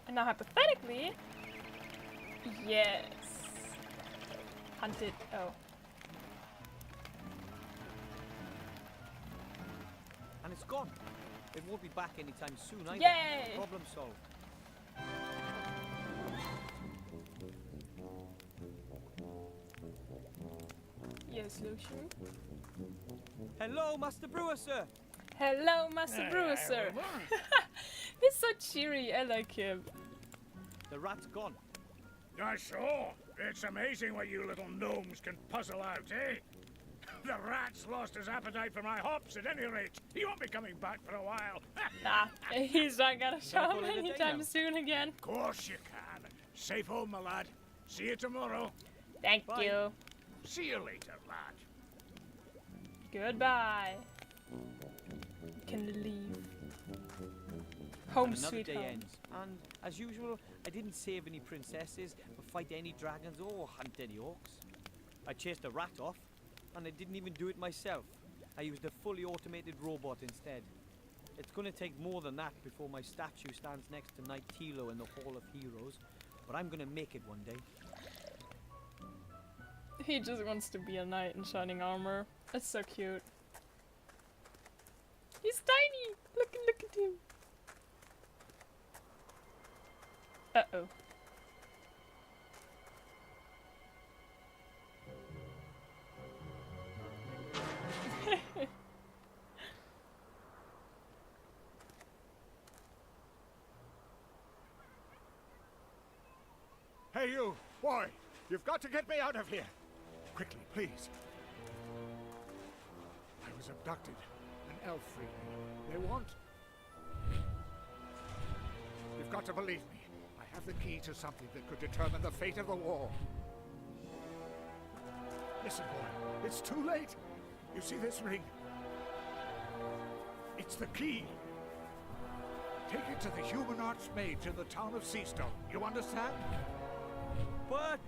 And now hypothetically, yes. Hunted. Oh. And it's gone. It won't be back anytime soon either. Yay! Problem solved. Yes, Lucian. Hello, Master Brewer, sir. Hello, Master Brewer, sir. He's so cheery. I like him. The rat's gone. I saw. It's amazing what you little gnomes can puzzle out, eh? The rat's lost his appetite for my hops at any rate. He won't be coming back for a while. Nah, he's not gonna show call up it a day anytime now. soon again. Of course you can. Safe home, my lad. See you tomorrow. Thank Bye. you. See you later, lad. Goodbye. You can leave. Home And another sweet day home. ends, And as usual, I didn't save any princesses, or fight any dragons, or hunt any orcs. I chased a rat off, and I didn't even do it myself. I used a fully automated robot instead. It's gonna take more than that before my statue stands next to Knight Tilo in the Hall of Heroes, but I'm gonna make it one day. He just wants to be a knight in shining armor. It's so cute. He's tiny! Look at him! Uh-oh. Hey you, boy! You've got to get me out of here! Quickly, please. I was abducted. An elf freed me. They want... You've got to believe me. I have the key to something that could determine the fate of the war. Listen, boy. It's too late. You see this ring? It's the key. Take it to the human archmage in the town of Seastone. You understand? But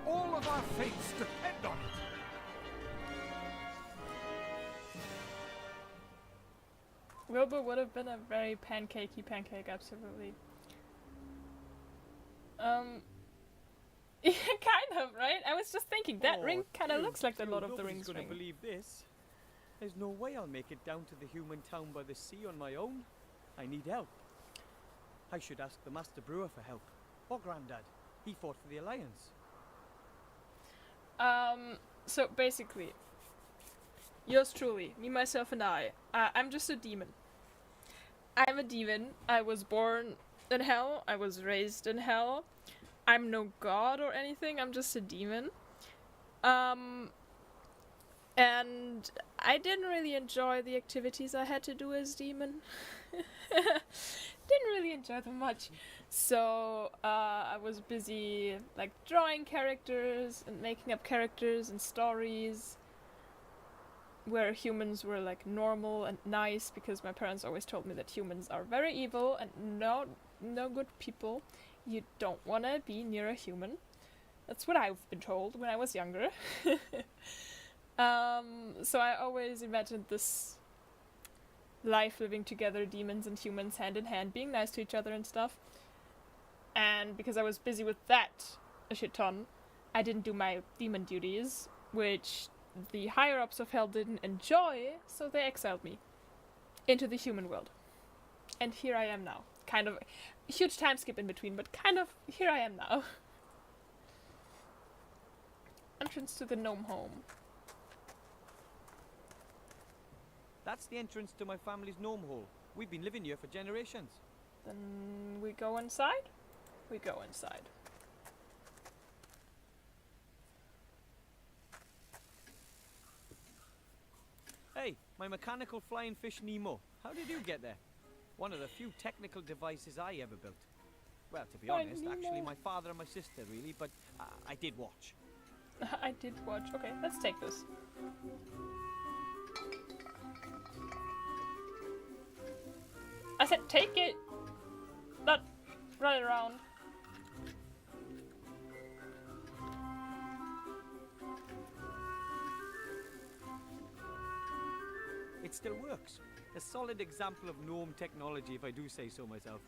all of our fates depend on it. Wilbur would have been a very pancakey pancake, absolutely. Yeah, kind of, right? I was just thinking, that ring kind of looks like the Lord of the Rings ring. Nobody's gonna believe this. There's no way I'll make it down to the human town by the sea on my own. I need help. I should ask the Master Brewer for help. Or Grandad. He fought for the Alliance. So basically, yours truly, me, myself, and I. I'm just a demon. I'm a demon. I was born in hell. I was raised in hell. I'm no god or anything. I'm just a demon. And I didn't really enjoy the activities I had to do as demon. Didn't really enjoy them much. So I was busy like drawing characters and making up characters and stories where humans were like normal and nice, because my parents always told me that humans are very evil and no good people. You don't want to be near a human. That's what I've been told when I was younger. So I always imagined this life living together, demons and humans hand in hand, being nice to each other and stuff. And because I was busy with that a shit ton, I didn't do my demon duties, which the higher-ups of hell didn't enjoy, so they exiled me into the human world. And here I am now. Kind of a huge time skip in between, but kind of here I am now. Entrance to the gnome home. That's the entrance to my family's gnome hole. We've been living here for generations. Then we go inside? We go inside. Hey, my mechanical flying fish Nemo. How did you get there? One of the few technical devices I ever built. Well, to be honest, Nemo. actually my father and my sister really, but I did watch. I did watch. Okay, let's take this. I said take it! Not run it around. It still works. A solid example of gnome technology, if I do say so myself.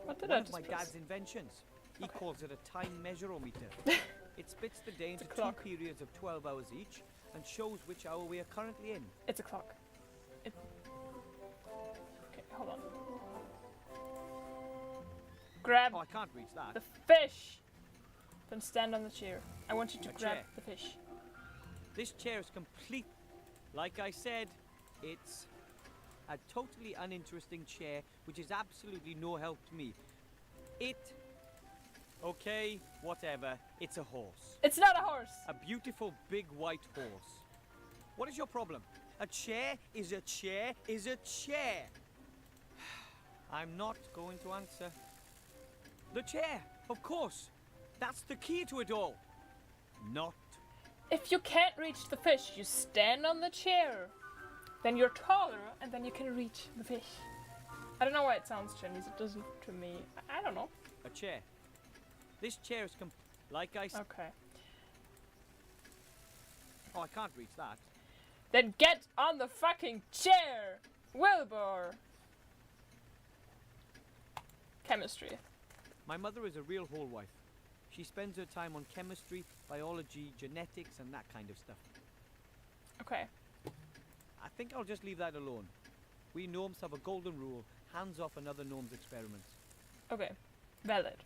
What did One I of just my press? dad's inventions. He Okay. calls it a time measurometer. It splits the day into a two clock. periods of 12 hours each and shows which hour we are currently in. It's a clock. Okay, hold on. Grab Oh, I can't reach that. the fish! Then stand on the chair. I want you to A grab chair. the fish. This chair is complete. Like I said, it's a totally uninteresting chair, which is absolutely no help to me. Okay, whatever. It's a horse. It's not a horse! A beautiful big white horse. What is your problem? A chair is a chair is a chair. I'm not going to answer. The chair, of course. That's the key to it all. Not. If you can't reach the fish, you stand on the chair. Then you're taller, and then you can reach the fish. I don't know why it sounds Chinese. It doesn't to me. I don't know. A chair. This chair is like I said. Okay. Oh, I can't reach that. Then get on the fucking chair, Wilbur. Chemistry. My mother is a real whole wife. She spends her time on chemistry, biology, genetics, and that kind of stuff. Okay. I think I'll just leave that alone. We gnomes have a golden rule: hands off another gnome's experiments. Okay. Valid.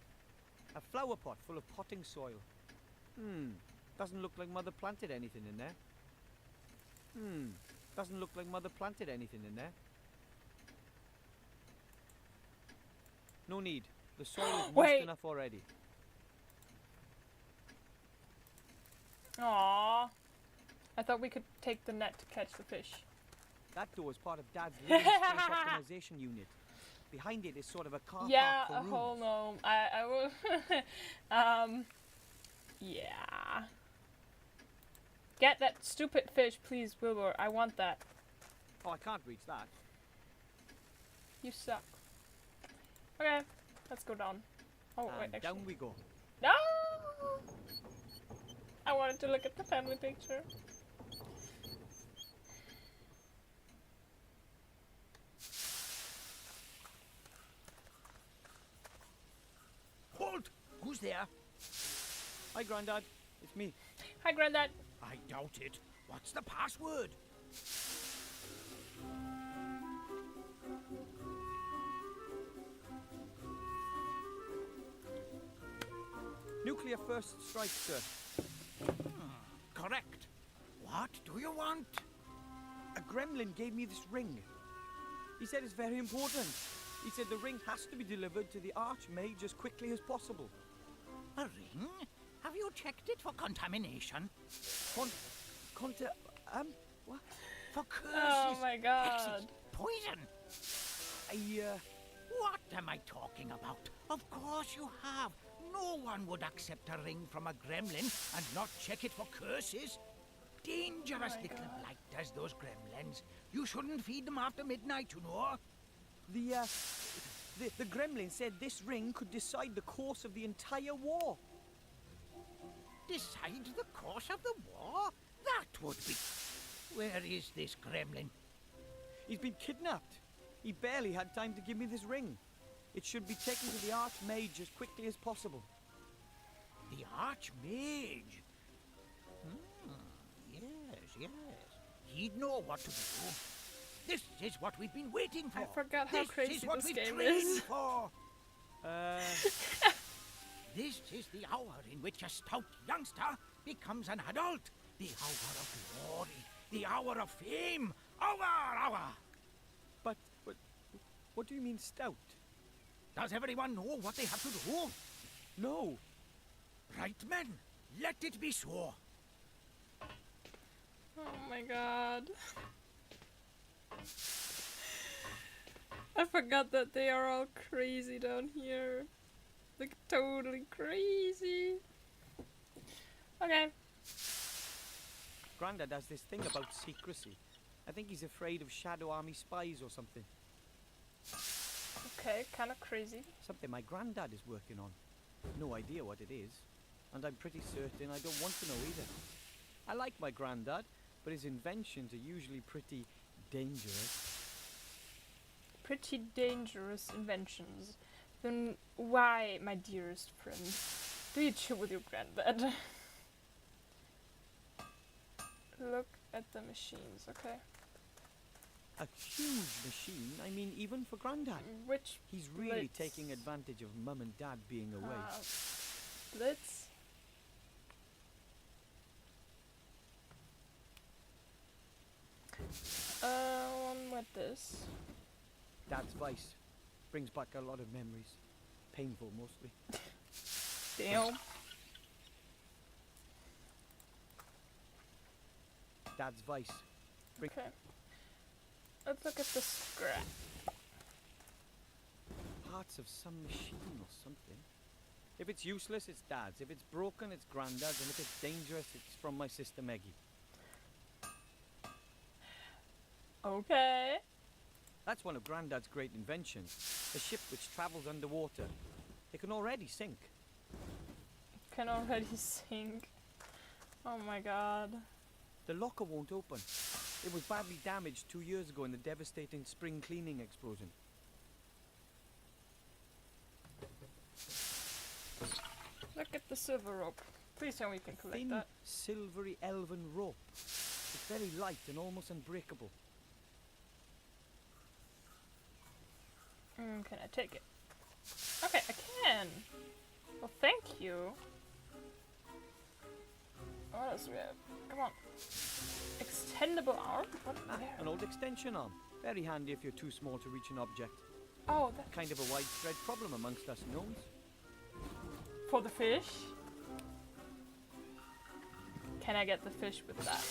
A flower pot full of potting soil. Doesn't look like Mother planted anything in there. Doesn't look like Mother planted anything in there. No need. The soil is moist Wait. enough already. Aww. I thought we could take the net to catch the fish. That door is part of Dad's living space optimization unit. Behind it is sort of a car Yeah, park for a rooms. whole gnome. I will. Yeah. Get that stupid fish, please, Wilbur. I want that. Oh, I can't reach that. You suck. Okay, let's go down. Oh, wait, And actually. down we go. No! I wanted to look at the family picture. Halt! Who's there? Hi, Grandad. It's me. Hi, Grandad. I doubt it. What's the password? Nuclear first strike, sir. Correct. What do you want? A gremlin gave me this ring. He said it's very important. He said the ring has to be delivered to the Archmage as quickly as possible. A ring? Have you checked it for contamination? What? For curses, Oh my god. hexes, poison? What am I talking about? Of course you have. No one would accept a ring from a gremlin and not check it for curses. Dangerous Oh my little God. blighters, those gremlins. You shouldn't feed them after midnight, you know. The gremlin said this ring could decide the course of the entire war. Decide the course of the war? That would be... Where is this gremlin? He's been kidnapped. He barely had time to give me this ring. It should be taken to the Archmage as quickly as possible. The Archmage? Yes. He'd know what to do. This is what we've been waiting for. I forgot how This crazy is what this we've game trained is. for. This is the hour in which a stout youngster becomes an adult. The hour of glory. The hour of fame. Hour! But what do you mean stout? Does everyone know what they have to do? No. Right, men. Let it be so. Oh my god. I forgot that they are all crazy down here. Like, totally crazy. Okay. Grandad has this thing about secrecy. I think he's afraid of Shadow Army spies or something. Okay, kind of crazy. Something my granddad is working on. No idea what it is. And I'm pretty certain I don't want to know either. I like my granddad, but his inventions are usually pretty dangerous. Pretty dangerous inventions. Then why, my dearest friend, do you chill with your granddad? Look at the machines, okay? A huge machine, I mean, even for Grandad. Which He's really Let's- taking advantage of Mum and Dad being away. let's one with this. Dad's vice brings back a lot of memories. Painful, mostly. Damn. Dad's vice. Okay. Let's look at the scrap. Parts of some machine or something. If it's useless, it's Dad's. If it's broken, it's Grandad's. And if it's dangerous, it's from my sister Meggie. Okay. That's one of Grandad's great inventions. A ship which travels underwater. It can already sink. Can already sink. Oh my god. The locker won't open. It was badly damaged 2 years ago in the devastating spring cleaning explosion. Look at the silver rope. Please tell me we can collect Thin, that. silvery elven rope. It's very light and almost unbreakable. Can I take it? Okay, I can. Well, thank you. What else do we have? Come on. Extendable arm? What? Where? An old extension arm. Very handy if you're too small to reach an object. Oh, that Kind of a widespread problem amongst us gnomes. for the fish. Can I get the fish with that?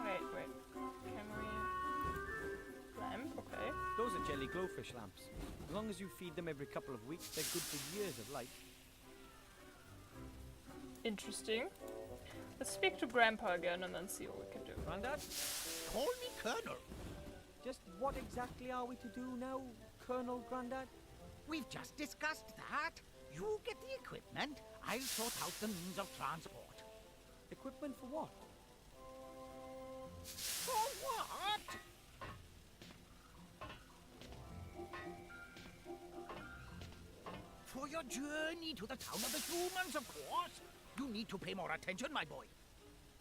Wait. Can we... Lamp? Okay. Those are jelly glowfish lamps. As long as you feed them every couple of weeks, they're good for years of life. Interesting. Let's speak to Grandpa again and then see what we can do. Grandad, Call me Colonel. just what exactly are we to do now, Colonel Grandad? We've just discussed that. You get the equipment, I'll sort out the means of transport. Equipment for what? For what? For your journey to the town of the humans, of course. You need to pay more attention, my boy.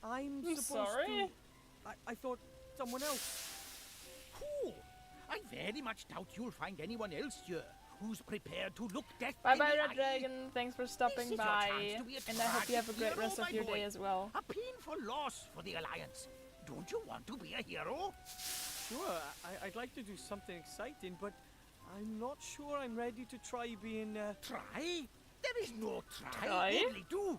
I'm I'm supposed sorry? to... I thought someone else. Who? I very much doubt you'll find anyone else here who's prepared to look death Bye in bye, the Red eye. Dragon. Thanks for This stopping is your by. chance to be a And I hope you have a great tragic rest hero, of your my day boy. as well. A painful loss for the Alliance. Don't you want to be a hero? Sure, I'd like to do something exciting, but I'm not sure I'm ready to try being... Try? There is no try, Try? only do.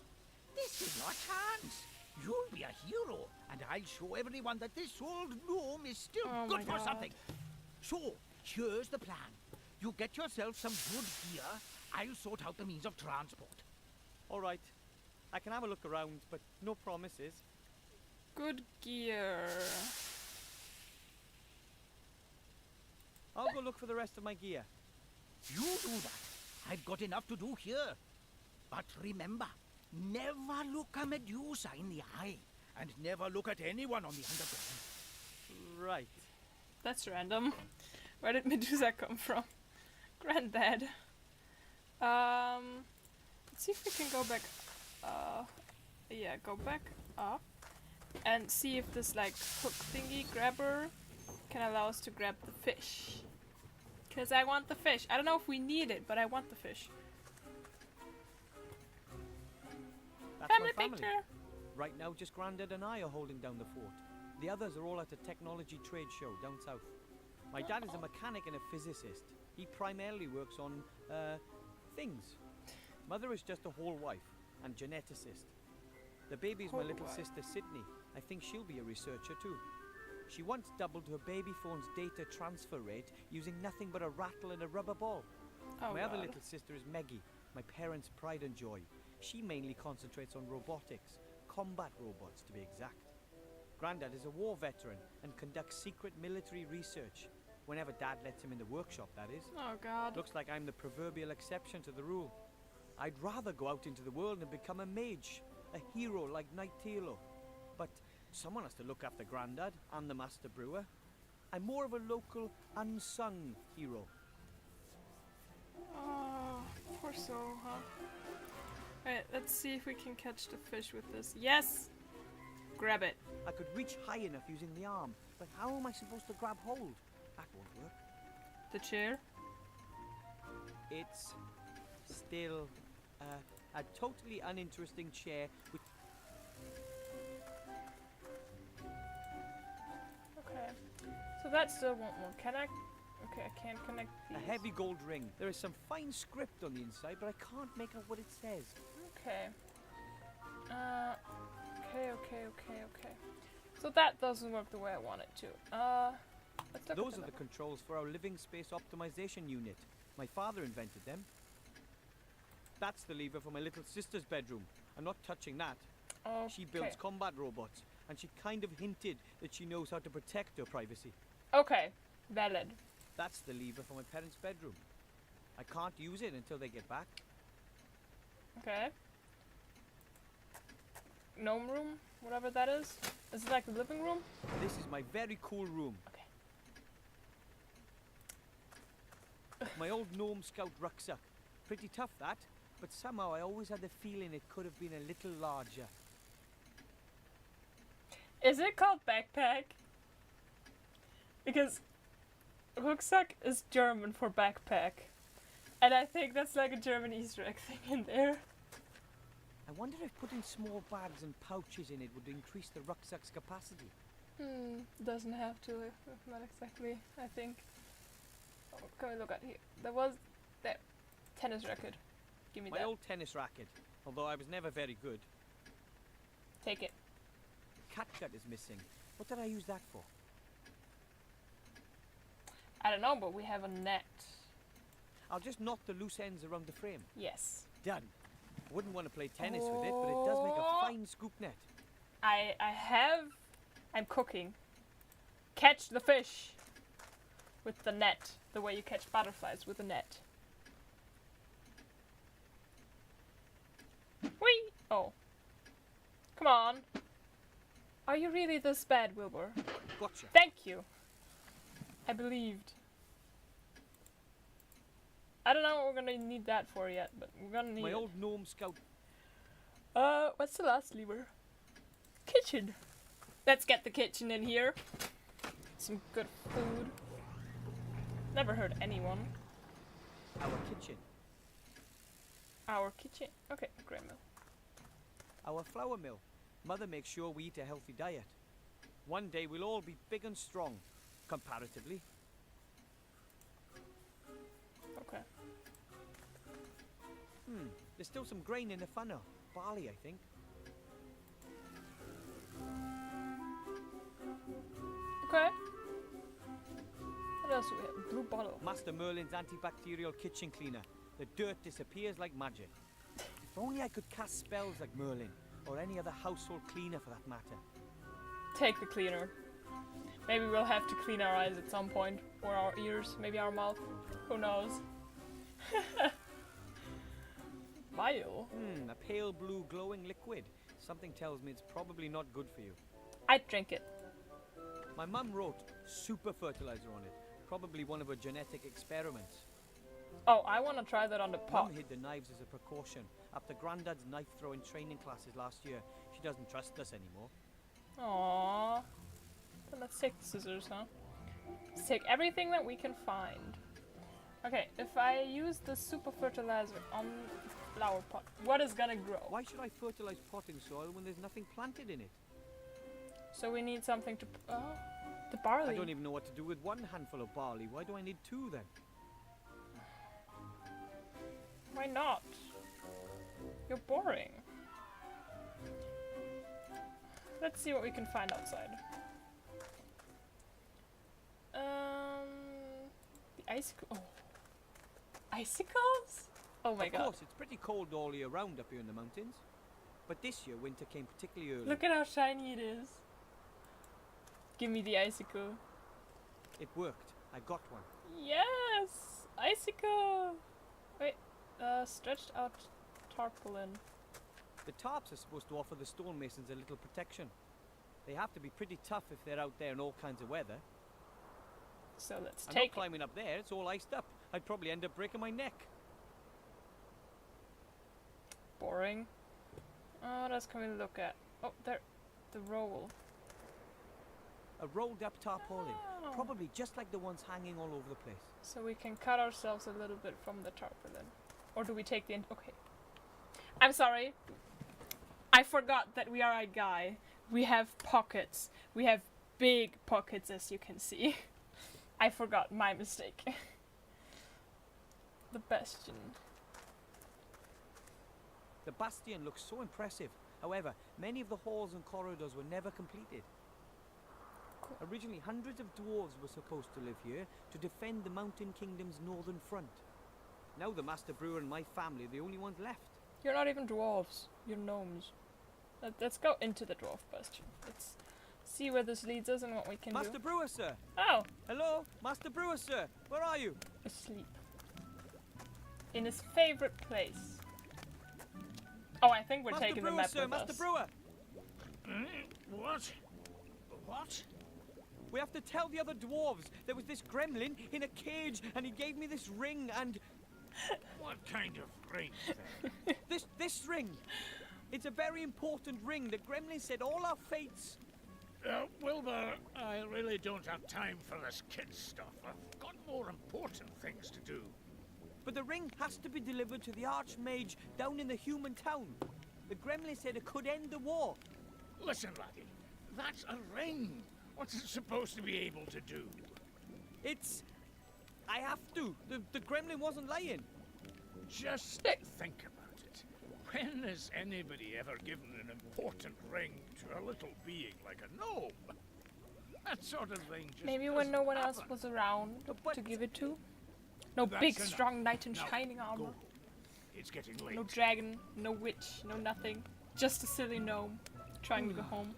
This is your chance. You'll be a hero, and I'll show everyone that this old gnome is still Oh good my for God. something. So, here's the plan. You get yourself some good gear. I'll sort out the means of transport. All right, I can have a look around, but no promises. Good gear. I'll go look for the rest of my gear. You do that. I've got enough to do here. But remember, never look a Medusa in the eye. And never look at anyone on the underground. Right. That's random. Where did Medusa come from? Granddad. Let's see if we can go back. Yeah, go back up and see if this like hook thingy grabber can allow us to grab the fish. Cause I want the fish. I don't know if we need it, but I want the fish. That's Family my family. picture. Right now, just Grandad and I are holding down the fort. The others are all at a technology trade show down south. My dad is a mechanic and a physicist. He primarily works on, things. Mother is just a whole wife and geneticist. The baby's my Whole little wife. sister Sydney. I think she'll be a researcher too. She once doubled her baby phone's data transfer rate using nothing but a rattle and a rubber ball. Oh My other God. little sister is Meggie, my parents' pride and joy. She mainly concentrates on robotics, combat robots to be exact. Grandad is a war veteran and conducts secret military research. Whenever Dad lets him in the workshop, that is. Oh God. Looks like I'm the proverbial exception to the rule. I'd rather go out into the world and become a mage, a hero like Knight Tilo. But someone has to look after Grandad and the Master Brewer. I'm more of a local, unsung hero. Oh, poor soul, huh? Alright, let's see if we can catch the fish with this. Yes! Grab it. I could reach high enough using the arm, but how am I supposed to grab hold? That won't work. The chair. It's still a totally uninteresting chair with Okay. So that still won't work. Can I? Okay, I can't connect these. a heavy gold ring. There is some fine script on the inside, but I can't make out what it says. Okay. Okay. So that doesn't work the way I want it to. Let's look Those at are the the- controls for our living space optimization unit. My father invented them. That's the lever for my little sister's bedroom. I'm not touching that. She builds combat robots, and she kind of hinted that she knows how to protect her privacy. Okay, valid. That's the lever for my parents' bedroom. I can't use it until they get back. Okay. Gnome room, whatever that is. Is it like the living room? This is my very cool room. Okay. My old gnome scout rucksack. Pretty tough that, but somehow I always had the feeling it could have been a little larger. Is it called backpack? Because rucksack is German for backpack. And I think that's like a German Easter egg thing in there. I wonder if putting small bags and pouches in it would increase the rucksack's capacity. Doesn't have to, not exactly, I think. Oh, can we look at here? There. Tennis racket. Give me My that. old tennis racket, although I was never very good. Take it. Catgut is missing. What did I use that for? I don't know, but we have a net. I'll just knot the loose ends around the frame. Yes. Done. I wouldn't want to play tennis with it, but it does make a fine scoop net. I'm cooking. Catch the fish with the net, the way you catch butterflies with a net. Whee! Oh. Come on. Are you really this bad, Wilbur? Gotcha. Thank you. I believed. I don't know what we're gonna need that for yet, but we're gonna need My it. old gnome scout. What's the last lever? Kitchen. Let's get the kitchen in here. Some good food. Never heard anyone. Our kitchen. Our kitchen. Okay, grain mill. Our flour mill. Mother makes sure we eat a healthy diet. One day we'll all be big and strong, comparatively. Okay. There's still some grain in the funnel. Barley, I think. Okay. What else do we have? Blue bottle. Master Merlin's antibacterial kitchen cleaner. The dirt disappears like magic. If only I could cast spells like Merlin, or any other household cleaner for that matter. Take the cleaner. Maybe we'll have to clean our eyes at some point. Or our ears. Maybe our mouth. Who knows? Vial. A pale blue glowing liquid. Something tells me it's probably not good for you. I'd drink it. My mum wrote super fertilizer on it. Probably one of her genetic experiments. Oh, I want to try that on the pot. Mum hid the knives as a precaution. After Grandad's knife throwing training classes last year, she doesn't trust us anymore. Aww. Then let's take the scissors, huh? Let's take everything that we can find. Okay, if I use the super fertilizer on the flower pot, what is gonna grow? Why should I fertilize potting soil when there's nothing planted in it? So we need something to... Oh, the barley. I don't even know what to do with one handful of barley. Why do I need two then? Why not? You're boring. Let's see what we can find outside. The icicle. Oh. Icicles? Oh my god. Of course, it's pretty cold all year round up here in the mountains. But this year, winter came particularly early. Look at how shiny it is. Give me the icicle. It worked. I got one. Yes! Icicle! Wait, stretched out tarpaulin. The tarps are supposed to offer the stonemasons a little protection. They have to be pretty tough if they're out there in all kinds of weather. So let's I'm take not climbing up there, it's all iced up. I'd probably end up breaking my neck. Boring. What else can we look at? Oh, there. The roll. A rolled up tarpaulin. Oh. Probably just like the ones hanging all over the place. So we can cut ourselves a little bit from the tarpaulin. Or do we take the... Okay. I'm sorry. I forgot that we are a guy. We have pockets. We have big pockets, as you can see. I forgot. My mistake. The bastion. The bastion looks so impressive. However, many of the halls and corridors were never completed. Cool. Originally, hundreds of dwarves were supposed to live here to defend the Mountain Kingdom's northern front. Now the master brewer and my family are the only ones left. You're not even dwarves. You're gnomes. Let's go into the dwarf bastion. Let's see where this leads us and what we can Master do. brewer, sir. Oh, Hello, Master brewer, sir. Where are you? asleep. In his favorite place. Oh, I think we're Master taking brewer, the map sir. with Master us. brewer. What? What? We have to tell the other dwarves there was this gremlin in a cage, and he gave me this ring and What kind of ring, then? this ring. It's a very important ring. The gremlin said all our fates. Wilbur, I really don't have time for this kid stuff. I've got more important things to do. But the ring has to be delivered to the archmage down in the human town. The gremlin said it could end the war. Listen, laddie, that's a ring. What's it supposed to be able to do? It's... I have to. The gremlin wasn't lying. Just think about it. When has anybody ever given an important ring to a little being like a gnome? That sort of thing just Maybe when doesn't no one else happen. was around But- to give it to. No That's big, enough. strong knight in Now, shining armor. go. It's getting late. No dragon, no witch, no nothing. Just a silly gnome trying to go home.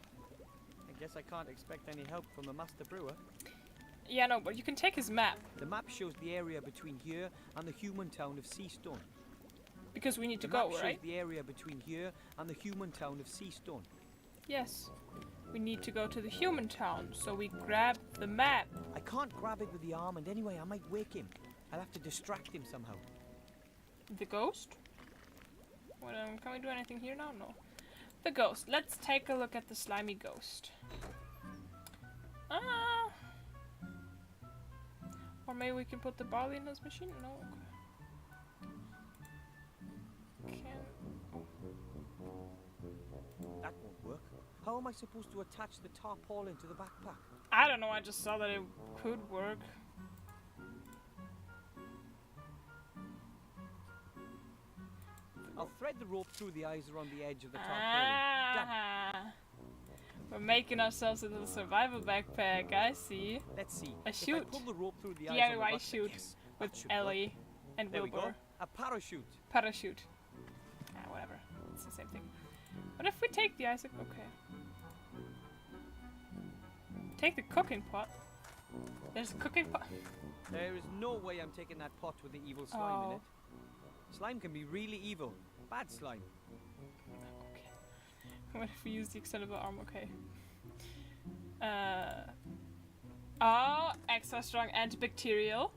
I guess I can't expect any help from the master brewer. Yeah, no, but you can take his map The map shows the area between here and the human town of Seastone. because we need to The go, map shows right? the area between here and the human town of Seastone. Yes. We need to go to the human town, so we grab the map. I can't grab it with the arm, and anyway, I might wake him. I'll have to distract him somehow. The ghost? What, can we do anything here now? No. The ghost. Let's take a look at the slimy ghost. Or maybe we can put the barley in his machine? No. Okay. That won't work. How am I supposed to attach the tarpaulin to the backpack? I don't know, I just saw that it could work. I'll thread the rope through the eyes around the edge of the tarpaulin. Done. Ah, we're making ourselves a little survival backpack, I see. Let's see. A If I shoot. pull the rope through the eyes on the DIY backpack, shoot yes, with that should work. Ellie and There we go. Wilbur. A parachute. Parachute. Whatever. It's the same thing. What if we take the Isaac? Okay. Take the cooking pot. There's a cooking pot. There is no way I'm taking that pot with the evil slime in Oh. it. Slime can be really evil. Bad slime. Okay. What if we use the extendable arm? Okay. Oh, extra strong antibacterial.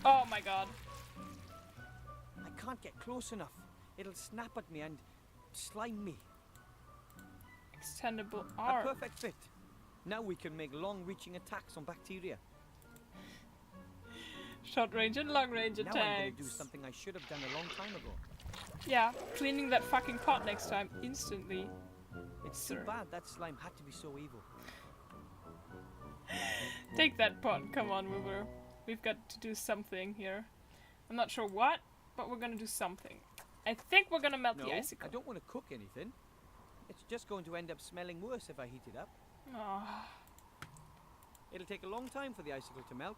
Oh my god. I can't get close enough. It'll snap at me and slime me. Extendable A arm. perfect fit. Now we can make long-reaching attacks on bacteria. Short range and long range Now I'm gonna attacks. do something I should have done a long time ago. Yeah, cleaning that fucking pot next time instantly. It's Sir. too bad that slime had to be so evil. Take that pot. Come on, Wilbur. We've got to do something here. I'm not sure what, but we're gonna do something. I think we're gonna melt No, the icicle. I don't want to cook anything. It's just going to end up smelling worse if I heat it up. Oh, It'll take a long time for the icicle to melt.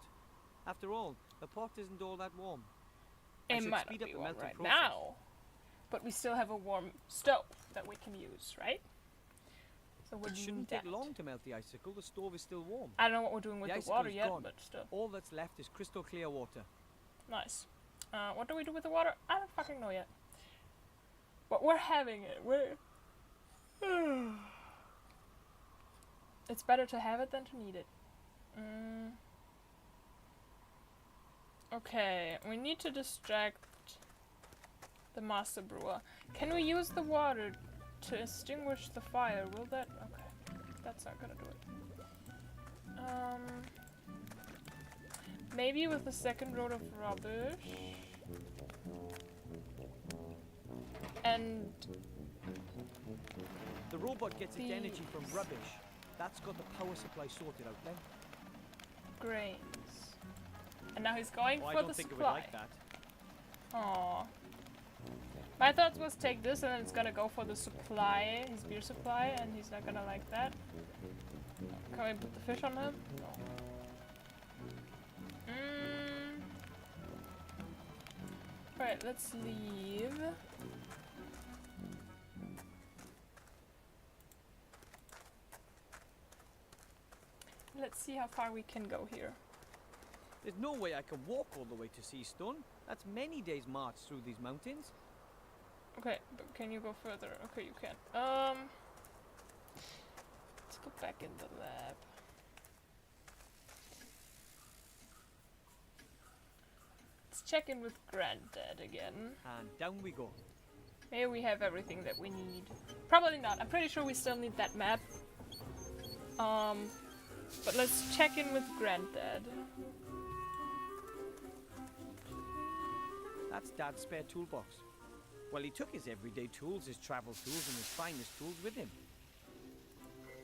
After all, the pot isn't all that warm. I it should might speed not up be the warm melting right process. now, but we still have a warm stove that we can use, right? So we're It doing shouldn't that. take long to melt the icicle. The stove is still warm. I don't know what we're doing with The the water icicle's yet, gone. but still. All that's left is crystal clear water. Nice. What do we do with the water? I don't fucking know yet. But we're having it. We're... It's better to have it than to need it. Okay, we need to distract the master brewer. Can we use the water to extinguish the fire? Will that... Okay, that's not gonna do it. Maybe with a second load of rubbish. And The robot gets its The- energy from rubbish. That's got the power supply sorted out then. grains. And now he's going Oh, I for don't the think it supply. would like that. Aww. My thought was take this and then it's gonna go for the supply, his beer supply, and he's not gonna like that. Can we put the fish on him? No. Alright, let's leave. Let's see how far we can go here. There's no way I can walk all the way to Seastone. That's many days' march through these mountains. Okay, but can you go further? Okay, you can. Let's go back in the lab. Let's check in with Granddad again. And down we go. Maybe we have everything that we need. Probably not. I'm pretty sure we still need that map. But let's check in with Granddad. That's Dad's spare toolbox. Well, he took his everyday tools, his travel tools, and his finest tools with him.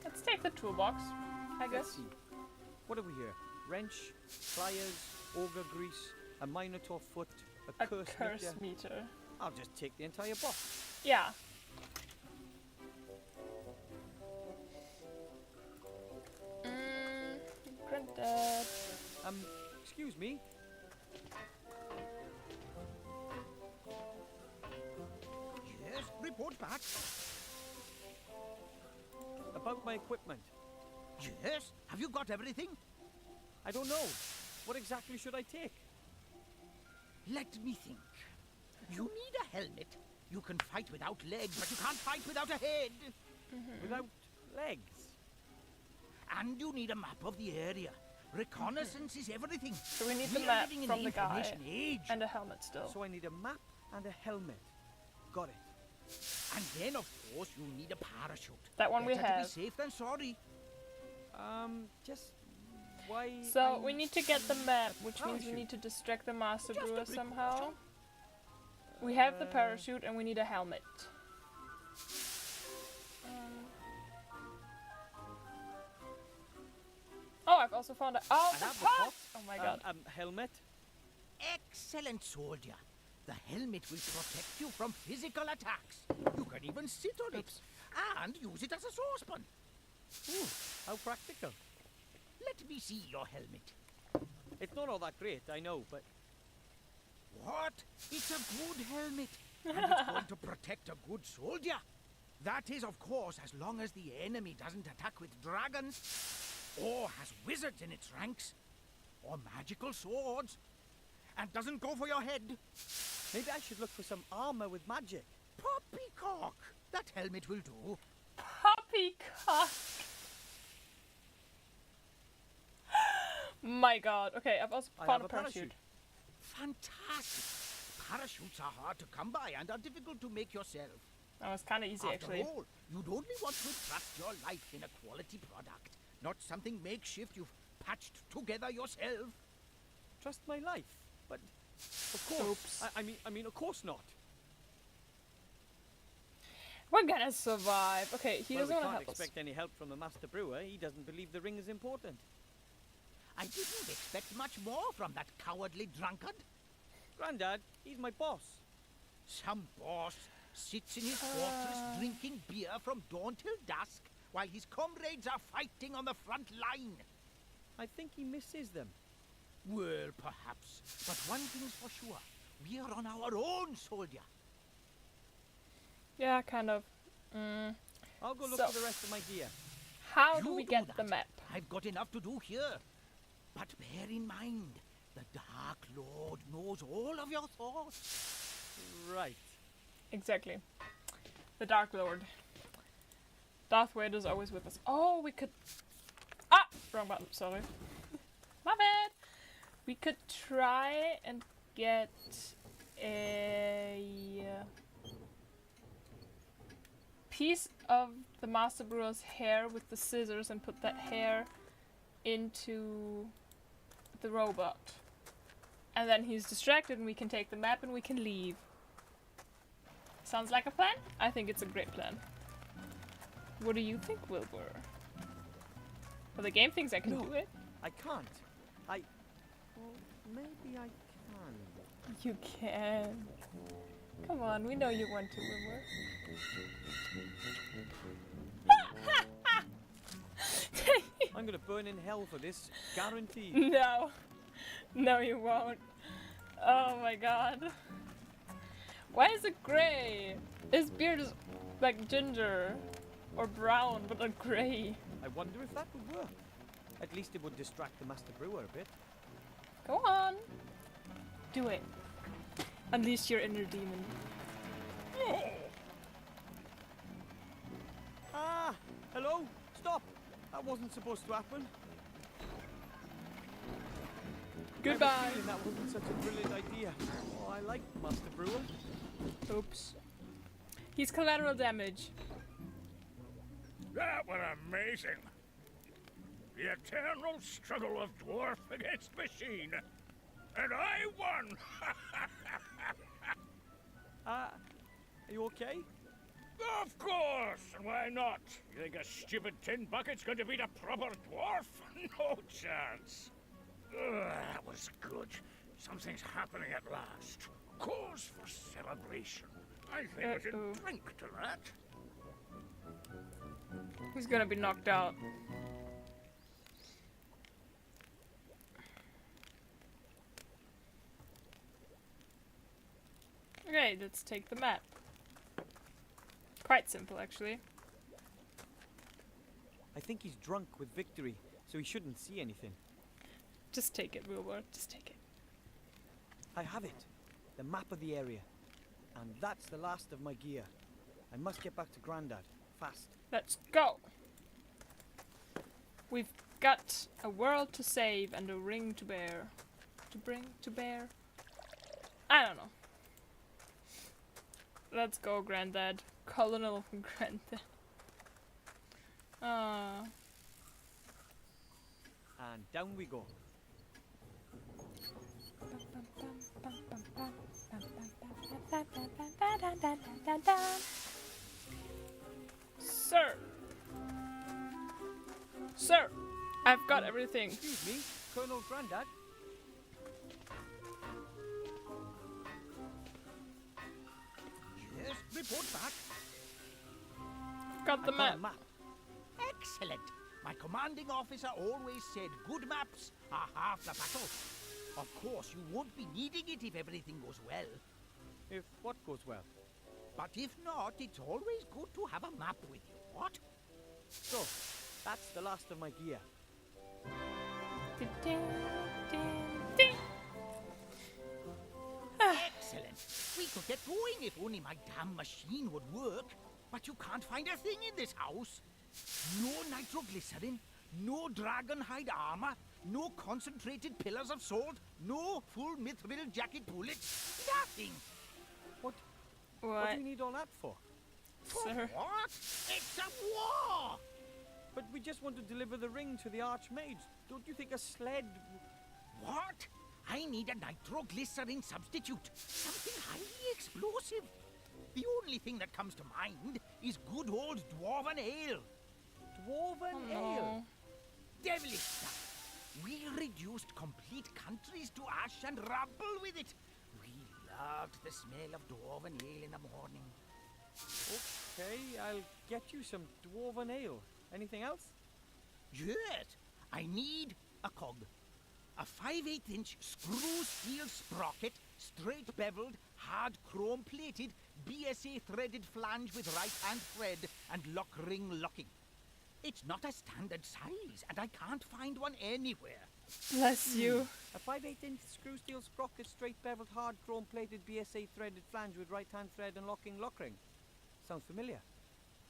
Let's take the toolbox, I Let's guess. see. What have we here? Wrench, pliers, auger grease, a minotaur foot, a curse meter. meter. I'll just take the entire box. Yeah. Granddad. Excuse me. Yes, report back. About my equipment. Yes, have you got everything? I don't know. What exactly should I take? Let me think. You need a helmet. You can fight without legs, but you can't fight without a head. Without legs? And you need a map of the area. Reconnaissance is everything. So we need the We are map living in from the guy information age. and a helmet still. So I need a map and a helmet. Got it. And then, of course, you need a parachute. That one we Better have. to be safe than sorry. Just why? So we need to get the map, which means we parachute. need to distract the Master Just a Brewer precaution. somehow. We have the parachute and we need a helmet. Oh, I've also found a I the have the pot! pot. Oh my god. Helmet. Excellent, soldier. The helmet will protect you from physical attacks. You can even sit on it and use it as a saucepan. Ooh, how practical. Let me see your helmet. It's not all that great, I know, but What? It's a good helmet. And it's going to protect a good soldier. That is, of course, as long as the enemy doesn't attack with dragons, or has wizards in its ranks, or magical swords, and doesn't go for your head. maybe I should look for some armor with magic. Poppycock! That helmet will do. Poppycock! My god. Okay, I've also I found have a parachute. Fantastic! Parachutes are hard to come by and are difficult to make yourself. That was kind of easy, After actually. all, you'd only want to entrust your life in a quality product, not something makeshift you've patched together yourself. Trust my life, but of course. Oops. I mean, of course not. We're gonna survive. Okay, he Well, we doesn't want to can't help us. expect any help from the Master Brewer. He doesn't believe the ring is important. I didn't expect much more from that cowardly drunkard. Grandad, he's my boss. Some boss sits in his fortress drinking beer from dawn till dusk, while his comrades are fighting on the front line. I think he misses them. Well, perhaps. But one thing's for sure. We are on our own, soldier. Yeah, kind of. I'll go look So- for the rest of my gear. How do You we do get that. the map? I've got enough to do here. But bear in mind, the Dark Lord knows all of your thoughts. Right. Exactly. The Dark Lord. Darth Vader's always with us. Oh, we could... Ah! Wrong button, sorry. My bad! We could try and get a piece of the Master Brewer's hair with the scissors and put that hair into the robot. And then he's distracted and we can take the map and we can leave. Sounds like a plan? I think it's a great plan. What do you think, Wilbur? Well, the game thinks I can No. do it. I can't. Well, maybe I can. You can. Come on, we know you want to, Wilbur. I'm gonna burn in hell for this, guaranteed. No. No, you won't. Oh my god. Why is it grey? His beard is like ginger or brown, but not grey. I wonder if that would work. At least it would distract the Master Brewer a bit. Go on. Do it. Unleash your inner demon. Ah! Hello? Stop! That wasn't supposed to happen. I have a Goodbye. feeling that wasn't such a brilliant idea. Oh, I like Master Brewer. Oops. He's collateral damage. That was amazing. The eternal struggle of dwarf against machine. And I won! Are you okay? Of course! And why not? You think a stupid tin bucket's going to beat a proper dwarf? No chance. That was good. Something's happening at last. Cause for celebration. I think we should drink to that. He's gonna be knocked out. Okay, let's take the map. Quite simple, actually. I think he's drunk with victory, so he shouldn't see anything. Just take it, Wilbur. Just take it. I have it. The map of the area. And that's the last of my gear. I must get back to Grandad. Fast. Let's go! We've got a world to save and a ring to bear. To bring to bear? I don't know. Let's go, Granddad. Colonel Granddad. And down we go. Sir! Sir! I've got everything. Excuse me, Colonel Grandad? Yes, report back. Got the I got map. a map. Excellent. My commanding officer always said good maps are half the battle. Of course, you won't be needing it if everything goes well. If what goes well? But if not, it's always good to have a map with you, what? So, that's the last of my gear. Excellent. We could get going if only my damn machine would work. But you can't find a thing in this house. No nitroglycerin, no dragon hide armor, no concentrated pillars of salt, no full mithril jacket bullets. Nothing. What What? do you need all that for? Sir? What? It's a war! But we just want to deliver the ring to the Archmage. Don't you think a sled... What? I need a nitroglycerin substitute. Something highly explosive. The only thing that comes to mind is good old dwarven ale. Dwarven Oh, ale? Devilish stuff. We reduced complete countries to ash and rubble with it. We loved the smell of dwarven ale in the morning. Okay, I'll get you some dwarven ale. Anything else? Yes, I need a cog. A 5/8-inch screw steel sprocket, straight beveled, hard chrome plated, BSA threaded flange with right hand thread and lock ring locking. It's not a standard size, and I can't find one anywhere. Bless you. A 5/8-inch screw steel sprocket, straight beveled, hard chrome plated BSA threaded flange with right hand thread and locking lock ring. Sounds familiar.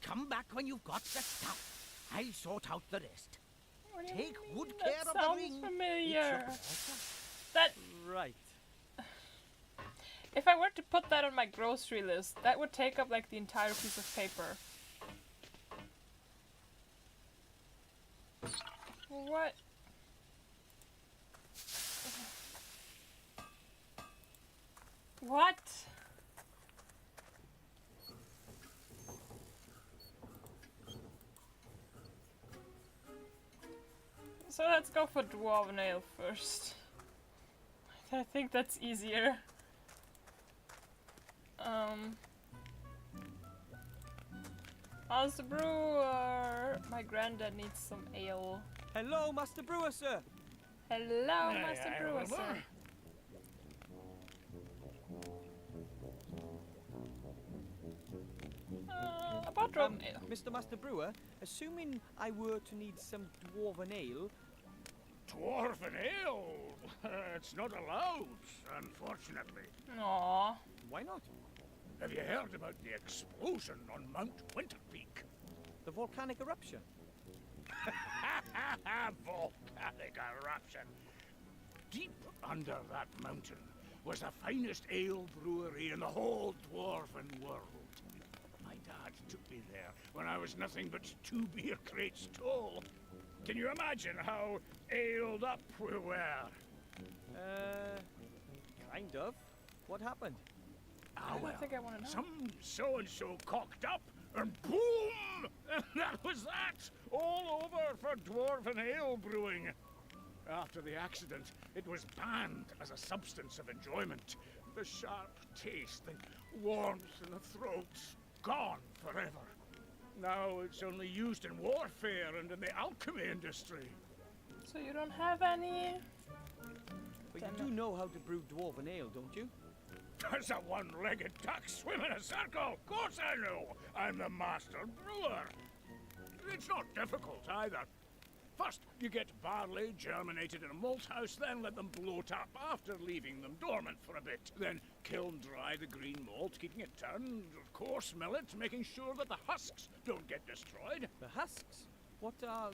Come back when you've got the stuff. I'll sort out the rest. What do you Take mean? good That care of the sounds ring. It's your familiar. pleasure. That Right. if I were to put that on my grocery list, that would take up like the entire piece of paper. What? What? So let's go for dwarven ale first. I think that's easier. How's the brewer? My granddad needs some ale. Hello, Master Brewer, sir. Hello, Master aye, Brewer, Wilbur. sir. Dwarven ale. Mr. Master Brewer, assuming I were to need some dwarven ale, Dwarven ale? It's not allowed, unfortunately. Aww. why not? Have you heard about the explosion on Mount Winterpeak? The volcanic eruption. Volcanic eruption. Deep under that mountain was the finest ale brewery in the whole dwarven world. My dad took me there when I was nothing but 2 beer crates tall. Can you imagine how aled up we were? Kind of. What happened? Ah, well, I think I want to know. some so-and-so cocked up, and boom! And that was that! All over for dwarven ale brewing. After the accident, it was banned as a substance of enjoyment. The sharp taste, the warmth in the throat, gone forever. Now it's only used in warfare and in the alchemy industry. So you don't have any? But Damn you do know how to brew dwarven ale, don't you? Does a one-legged duck swim in a circle? Of course I know. I'm the master brewer. It's not difficult either. First, you get barley germinated in a malt house, then let them bloat up after leaving them dormant for a bit. Then kiln dry the green malt, keeping it turned, coarse mill it, making sure that the husks don't get destroyed. The husks? What are...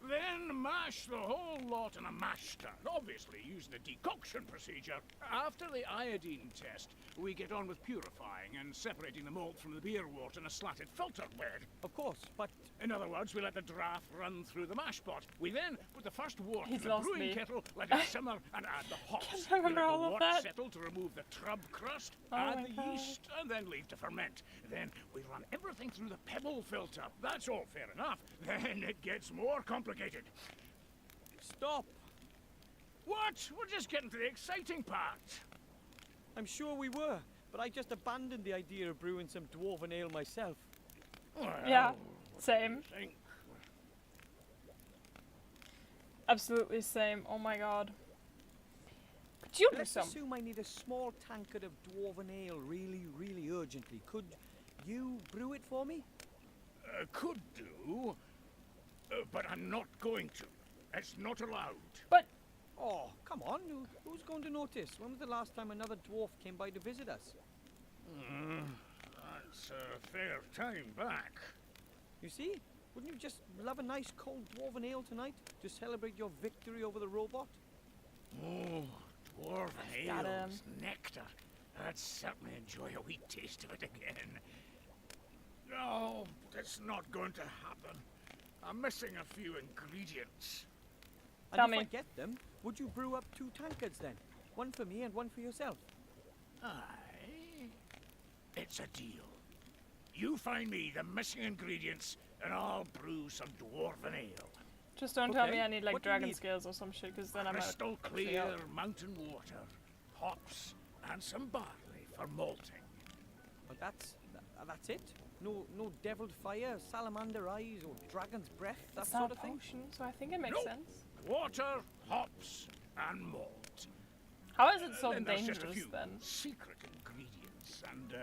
Then mash the whole lot in a mash tun, obviously using the decoction procedure. After the iodine test, we get on with purifying and separating the malt from the beer wort in a slatted filter bed. Of course, but... In other words, we let the draft run through the mash pot. We then put the first wort He's in the lost brewing me. kettle, let it simmer, and add the hops. Can't remember we let all the of wort that. settle to remove the trub crust, Oh add my the God. yeast, and then leave to ferment. Then we run everything through the pebble filter. That's all fair enough. Then it gets more complicated. Stop! What? We're just getting to the exciting part. I'm sure we were, but I just abandoned the idea of brewing some dwarven ale myself. Well, Yeah, same. think- Absolutely same. Oh my god. Could you do Let's some? assume I need a small tankard of dwarven ale really, really urgently. Could you brew it for me? Could do, but I'm not going to. It's not allowed. But Oh, come on. Who's going to notice? When was the last time another dwarf came by to visit us? That's a fair time back. You see? Wouldn't you just love a nice cold dwarven ale tonight to celebrate your victory over the robot? Oh, dwarven Got him. ale's nectar. I'd certainly enjoy a wee taste of it again. No, it's not going to happen. I'm missing a few ingredients. And Tell if me. I get them, would you brew up 2 tankards then? One for me and one for yourself. Aye. It's a deal. You find me the missing ingredients, and I'll brew some dwarven ale. just don't tell me Okay, I need like what do you dragon need? scales or some shit, because then I'm out. Crystal clear mountain water, hops, and some barley for malting. But that's it? No deviled fire, salamander eyes, or dragon's breath, that It's sort not of a thing? potion, so I think it makes Nope. sense. Water, hops, and malt. How is it so Then there's just a dangerous few then? secret ingredients and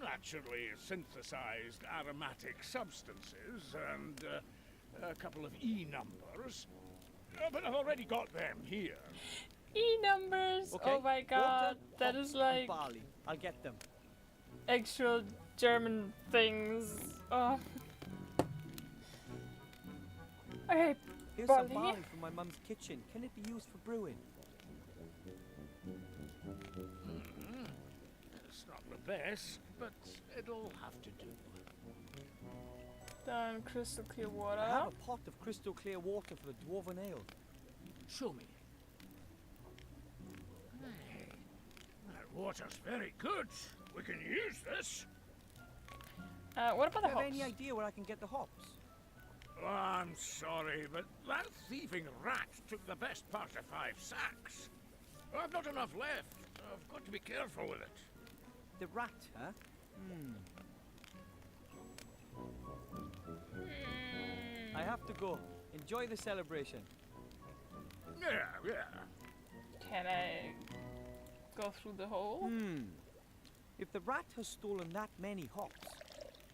naturally synthesized aromatic substances and a couple of E numbers. But I've already got them here. E numbers. Okay. Oh my god, Water, that hops, is and like barley. I'll get them. actual German things. Oh. Okay, Here's barley. some barley from my mum's kitchen. Can it be used for brewing? It's not the best, but it'll have to do. Then crystal clear water. I have a pot of crystal clear water for the dwarven ale. Show me. Hey, that water's very good. We can use this. What about the Do you have hops? any idea where I can get the hops? Oh, I'm sorry, but that thieving rat took the best part of 5 sacks. I've not enough left. I've got to be careful with it. The rat, huh? I have to go. Enjoy the celebration. Yeah. Can I go through the hole? If the rat has stolen that many hops,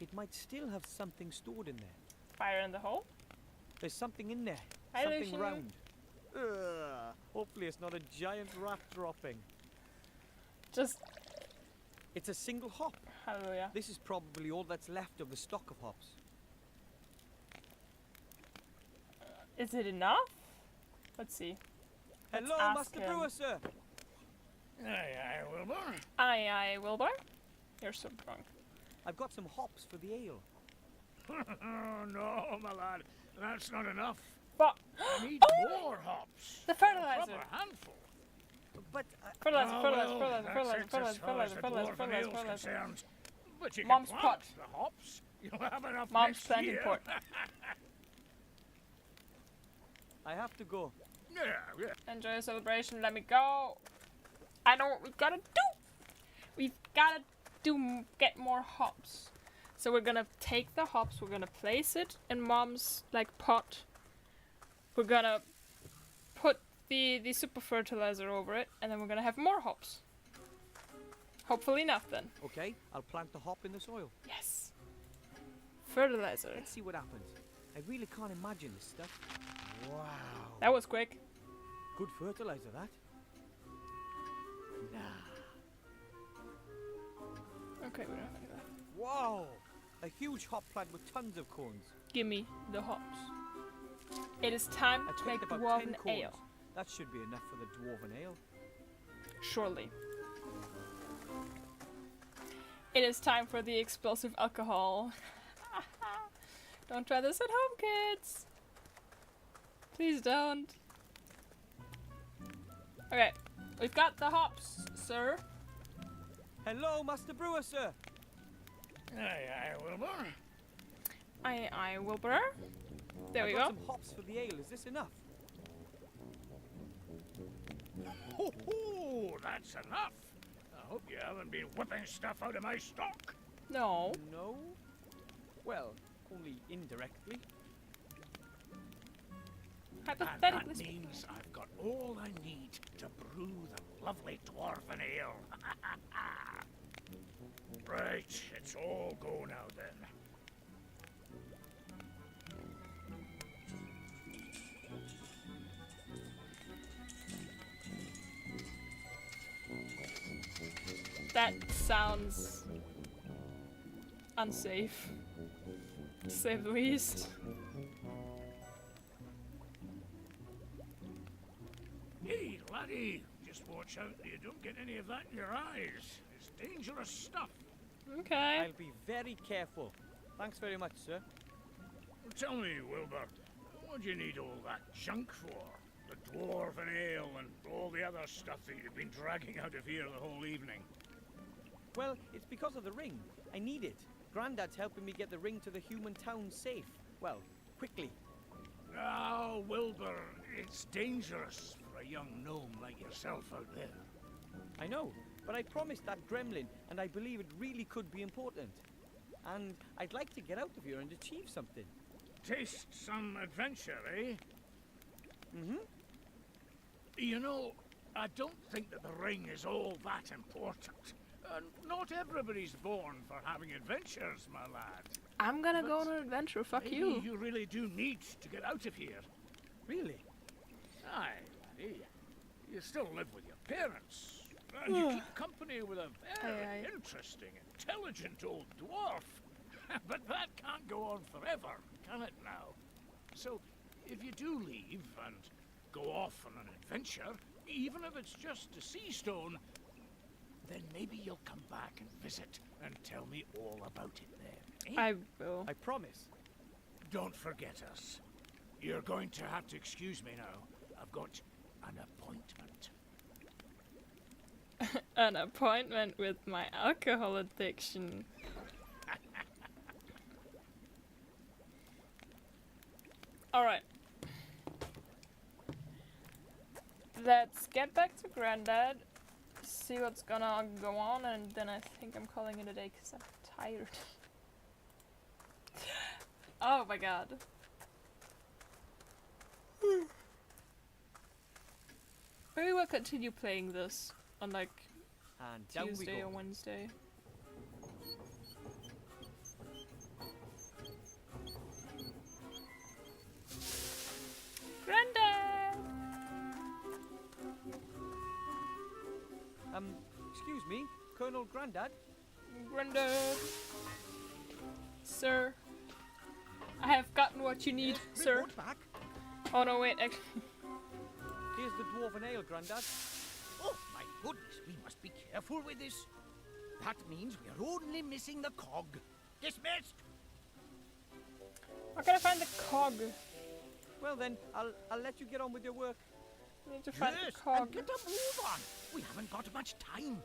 It might still have something stored in there. Fire in the hole? There's something in there. Hi, Something Lucian. round. Hopefully it's not a giant rat dropping. Just It's a single hop. hallelujah. This is probably all that's left of the stock of hops. Is it enough? Let's see. Let's Hello, ask Master him. Brewer, sir. Aye, Wilbur. Aye, Wilbur. You're so drunk. I've got some hops for the ale. Oh, no, my lad. That's not enough. But I need oh, more hops. the A fertilizer. proper handful. But Fertilizer, Oh, fertilizer, well, fertilizer, that's fertilizer, it as far fertilizer, as the fertilizer, dwarven fertilizer, ale's fertilizer. concerned. But you Mom's can pot. plant the hops. You'll have enough Mom's next planting year. pot. I have to go. Yeah. Enjoy your celebration. Let me go. I know what we've gotta do. We've gotta get more hops. So we're gonna take the hops. We're gonna place it in Mom's like pot. We're gonna put the super fertilizer over it, and then we're gonna have more hops. Hopefully enough then. Okay, I'll plant the hop in the soil. Yes. Fertilizer. Let's see what happens. I really can't imagine this stuff. Wow. That was quick. Good fertilizer, that. Okay, we don't have any left. Wow! A huge hop plant with tons of cones. Gimme the hops. It is time I to make picked about 10 dwarven cones. ale. That should be enough for the dwarven ale. Surely. It is time for the explosive alcohol. Don't try this at home, kids. Please don't. Okay, we've got the hops, sir. Hello, Master Brewer, sir. Aye, Wilbur. Aye, Wilbur. There we I've go. got some hops for the ale. Is this enough? Ho, ho, that's enough. I hope you haven't been whipping stuff out of my stock. No. No? Well, only indirectly. And Hypothetically that speaking. means I've got all I need to brew the lovely dwarven ale. Right, it's all go now then. That sounds unsafe, to say the least. Hey, laddie, just watch out that you don't get any of that in your eyes. It's dangerous stuff. Okay. I'll be very careful. Thanks very much, sir. Tell me, Wilbur, what do you need all that junk for? The dwarven ale and all the other stuff that you've been dragging out of here the whole evening. Well, it's because of the ring. I need it. Grandad's helping me get the ring to the human town safe. Well, quickly. Oh, Wilbur, it's dangerous for a young gnome like yourself out there. I know, but I promised that gremlin, and I believe it really could be important. And I'd like to get out of here and achieve something. Taste some adventure, eh? Mm-hmm. You know, I don't think that the ring is all that important. Not everybody's born for having adventures, my lad. I'm gonna go on But an adventure, fuck Maybe you. you really do need to get out of here. Really? Aye, laddie. You still live with your parents. And you keep company with a very Aye. interesting, intelligent old dwarf. But that can't go on forever, can it now? So, if you do leave and go off on an adventure, even if it's just a sea stone, then maybe you'll come back and visit and tell me all about it then. Eh? I will. I promise. Don't forget us. You're going to have to excuse me now. I've got an appointment. An appointment with my alcohol addiction. Alright. Let's get back to Grandad, see what's gonna go on, and then I think I'm calling it a day because I'm tired. Oh my god. Maybe we'll continue playing this on like And down we Tuesday go. or Wednesday. Excuse me, Colonel Grandad? Grandad. Sir. I have gotten what you need, sir. Report back. Oh no, wait, actually. Here's the dwarven ale, Grandad. Oh, my goodness, we must be careful with this. That means we're only missing the cog. Dismissed! How can I find the cog? Well then, I'll let you get on with your work. I need to find Yes, the cog. and get a move on. We haven't got much time.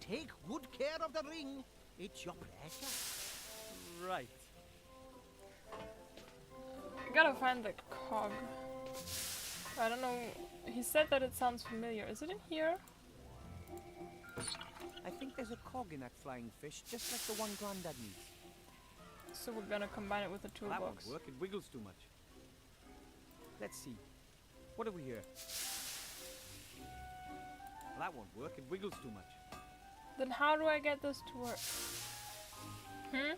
Take good care of the ring. It's your pleasure. Right. I gotta find the cog. I don't know. He said that it sounds familiar. Is it in here? I think there's a cog in that flying fish, just like the one Grandad needs. So we're gonna combine it with the Well, that toolbox. won't work, it wiggles too much. Let's see. What have we here? Well, that won't work, it wiggles too much. Then how do I get this to work? Hmm?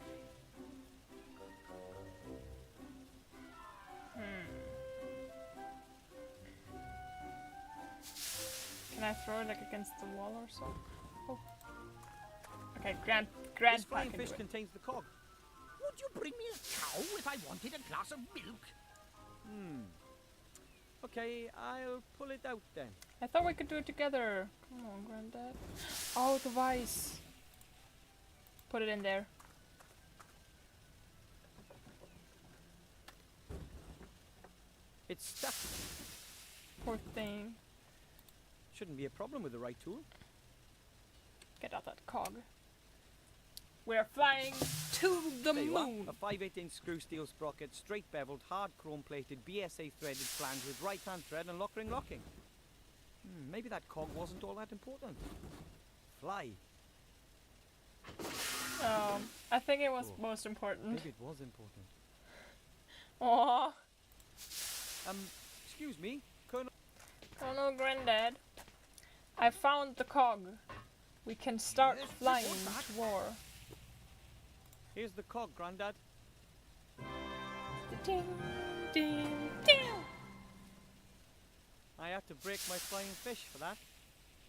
Can I throw it like against the wall or so? Oh. Okay, This Grandpa flying can fish do it. contains the cog. Would you bring me a cow if I wanted a glass of milk? Okay, I'll pull it out then. I thought we could do it together. Come on, Granddad. Oh, the vice. Put it in there. It's stuck. Poor thing. Shouldn't be a problem with the right tool. Get out that cog. We're flying to the There you are. moon. A 5/8" screw steel sprocket, straight beveled, hard chrome plated, BSA threaded flange with right hand thread and lock ring locking. Maybe that cog wasn't all that important. Fly. I think it was Oh. most important. Maybe it was important. Aww. Excuse me, Colonel. Colonel Granddad. I found the cog. We can start Yes, flying report back. to war. Here's the cog, Grandad. Ding, ding, ding. I had to break my flying fish for that.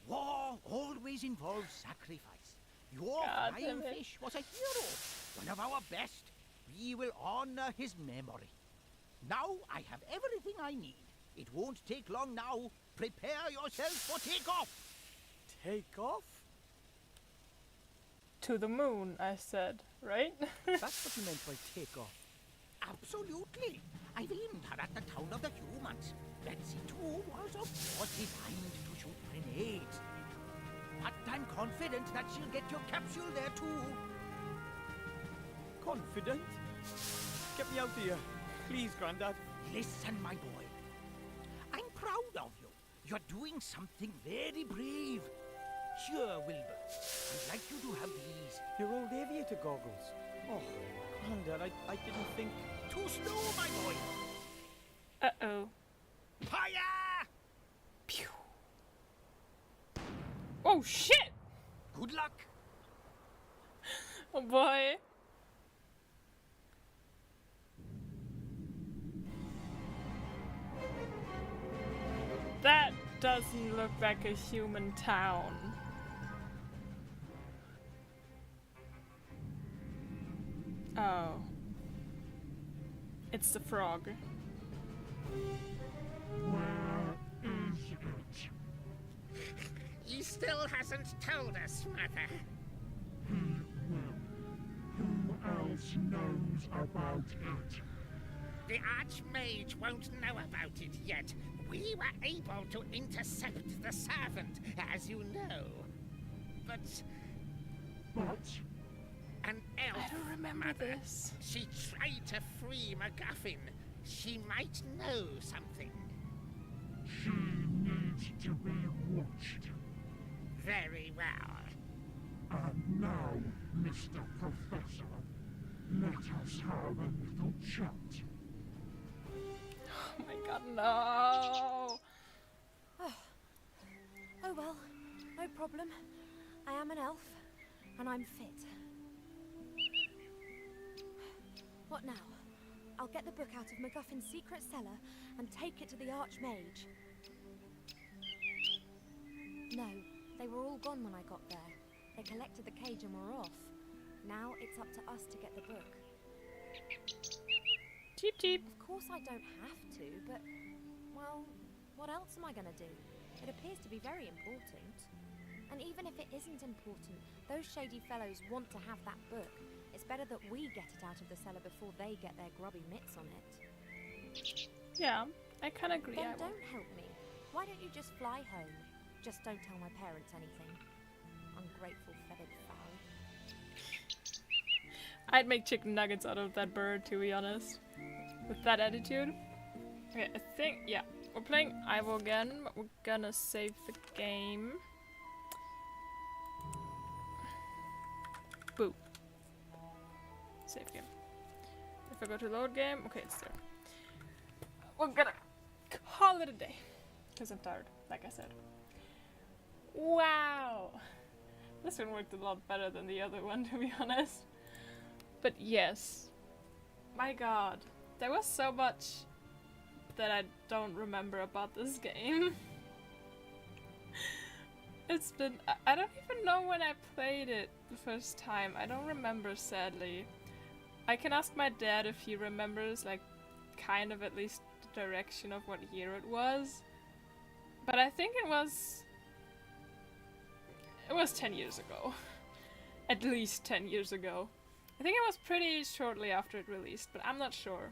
War always involves sacrifice. Your God flying damn it. fish was a hero, one of our best. We will honor his memory. Now I have everything I need. It won't take long now. Prepare yourself for takeoff. Take off? To the moon, I said, right? That's what you meant by take off. Absolutely. I've aimed her at the town of the humans. Betsy too was of course designed to shoot grenades. But I'm confident that she'll get your capsule there too. Confident? Get me out of here. Please, Grandad. Listen, my boy. I'm proud of you. You're doing something very brave. Sure, Wilbur. I'd like you to have these. Your old aviator goggles. Oh, Grandad, I didn't think... Too slow, my boy. Uh-oh. Fire! Pew. Oh, shit! Good luck. Oh, boy. That doesn't look like a human town. Oh. It's the frog. He still hasn't told us, Mother. Who else knows about it? The Archmage won't know about it yet. We were able to intercept the servant, as you know. But But an elf, I don't remember Mother. this. She tried to free MacGuffin. She might know something. she needs to be watched. Very well. And now, Mr. Professor, let us have a little chat. Oh my god, no! Oh well, no problem. I am an elf, and I'm fit. What now? I'll get the book out of MacGuffin's secret cellar and take it to the Archmage. No, They were all gone when I got there. They collected the cage and were off. Now it's up to us to get the book. Cheep cheep. Of course I don't have to, but, well, what else am I gonna do? It appears to be very important. And even if it isn't important, those shady fellows want to have that book. It's better that we get it out of the cellar before they get their grubby mitts on it. Yeah, I kind of agree. Then don't help me. Why don't you just fly home? Just don't tell my parents anything. Ungrateful feathered fowl. I'd make chicken nuggets out of that bird, to be honest. With that attitude. Okay, I think, yeah. We're playing Ivo again, but we're gonna save the game. Boo. Save game. If I go to load game, okay, it's there. We're gonna call it a day. Because I'm tired, like I said. Wow! This one worked a lot better than the other one, to be honest. But yes. My god. There was so much that I don't remember about this game. It's been... I don't even know when I played it the first time. I don't remember, sadly. I can ask my dad if he remembers, like, kind of at least the direction of what year it was. But I think it was 10 years ago. At least 10 years ago. I think it was pretty shortly after it released, but I'm not sure.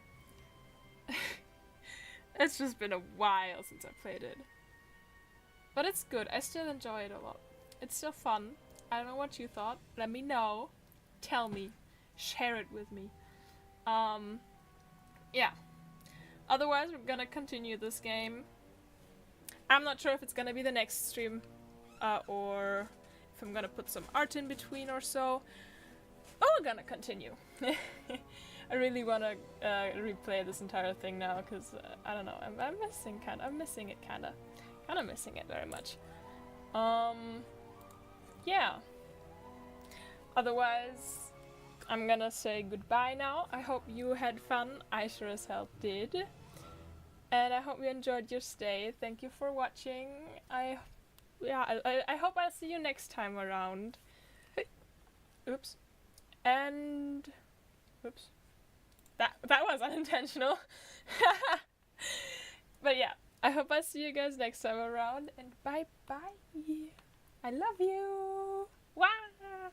It's just been a while since I played it. But it's good. I still enjoy it a lot. It's still fun. I don't know what you thought. Let me know. Tell me. Share it with me. Yeah. Otherwise, we're gonna continue this game. I'm not sure if it's gonna be the next stream, or if I'm gonna put some art in between or so. But we're gonna continue. I really wanna replay this entire thing now, because I don't know. I'm missing it kinda missing it very much. Yeah. Otherwise, I'm gonna say goodbye now. I hope you had fun. I sure as hell did. And I hope you enjoyed your stay. Thank you for watching. I hope I'll see you next time around. Oops. And oops. That was unintentional. But yeah, I hope I see you guys next time around, and bye bye. I love you. Wow.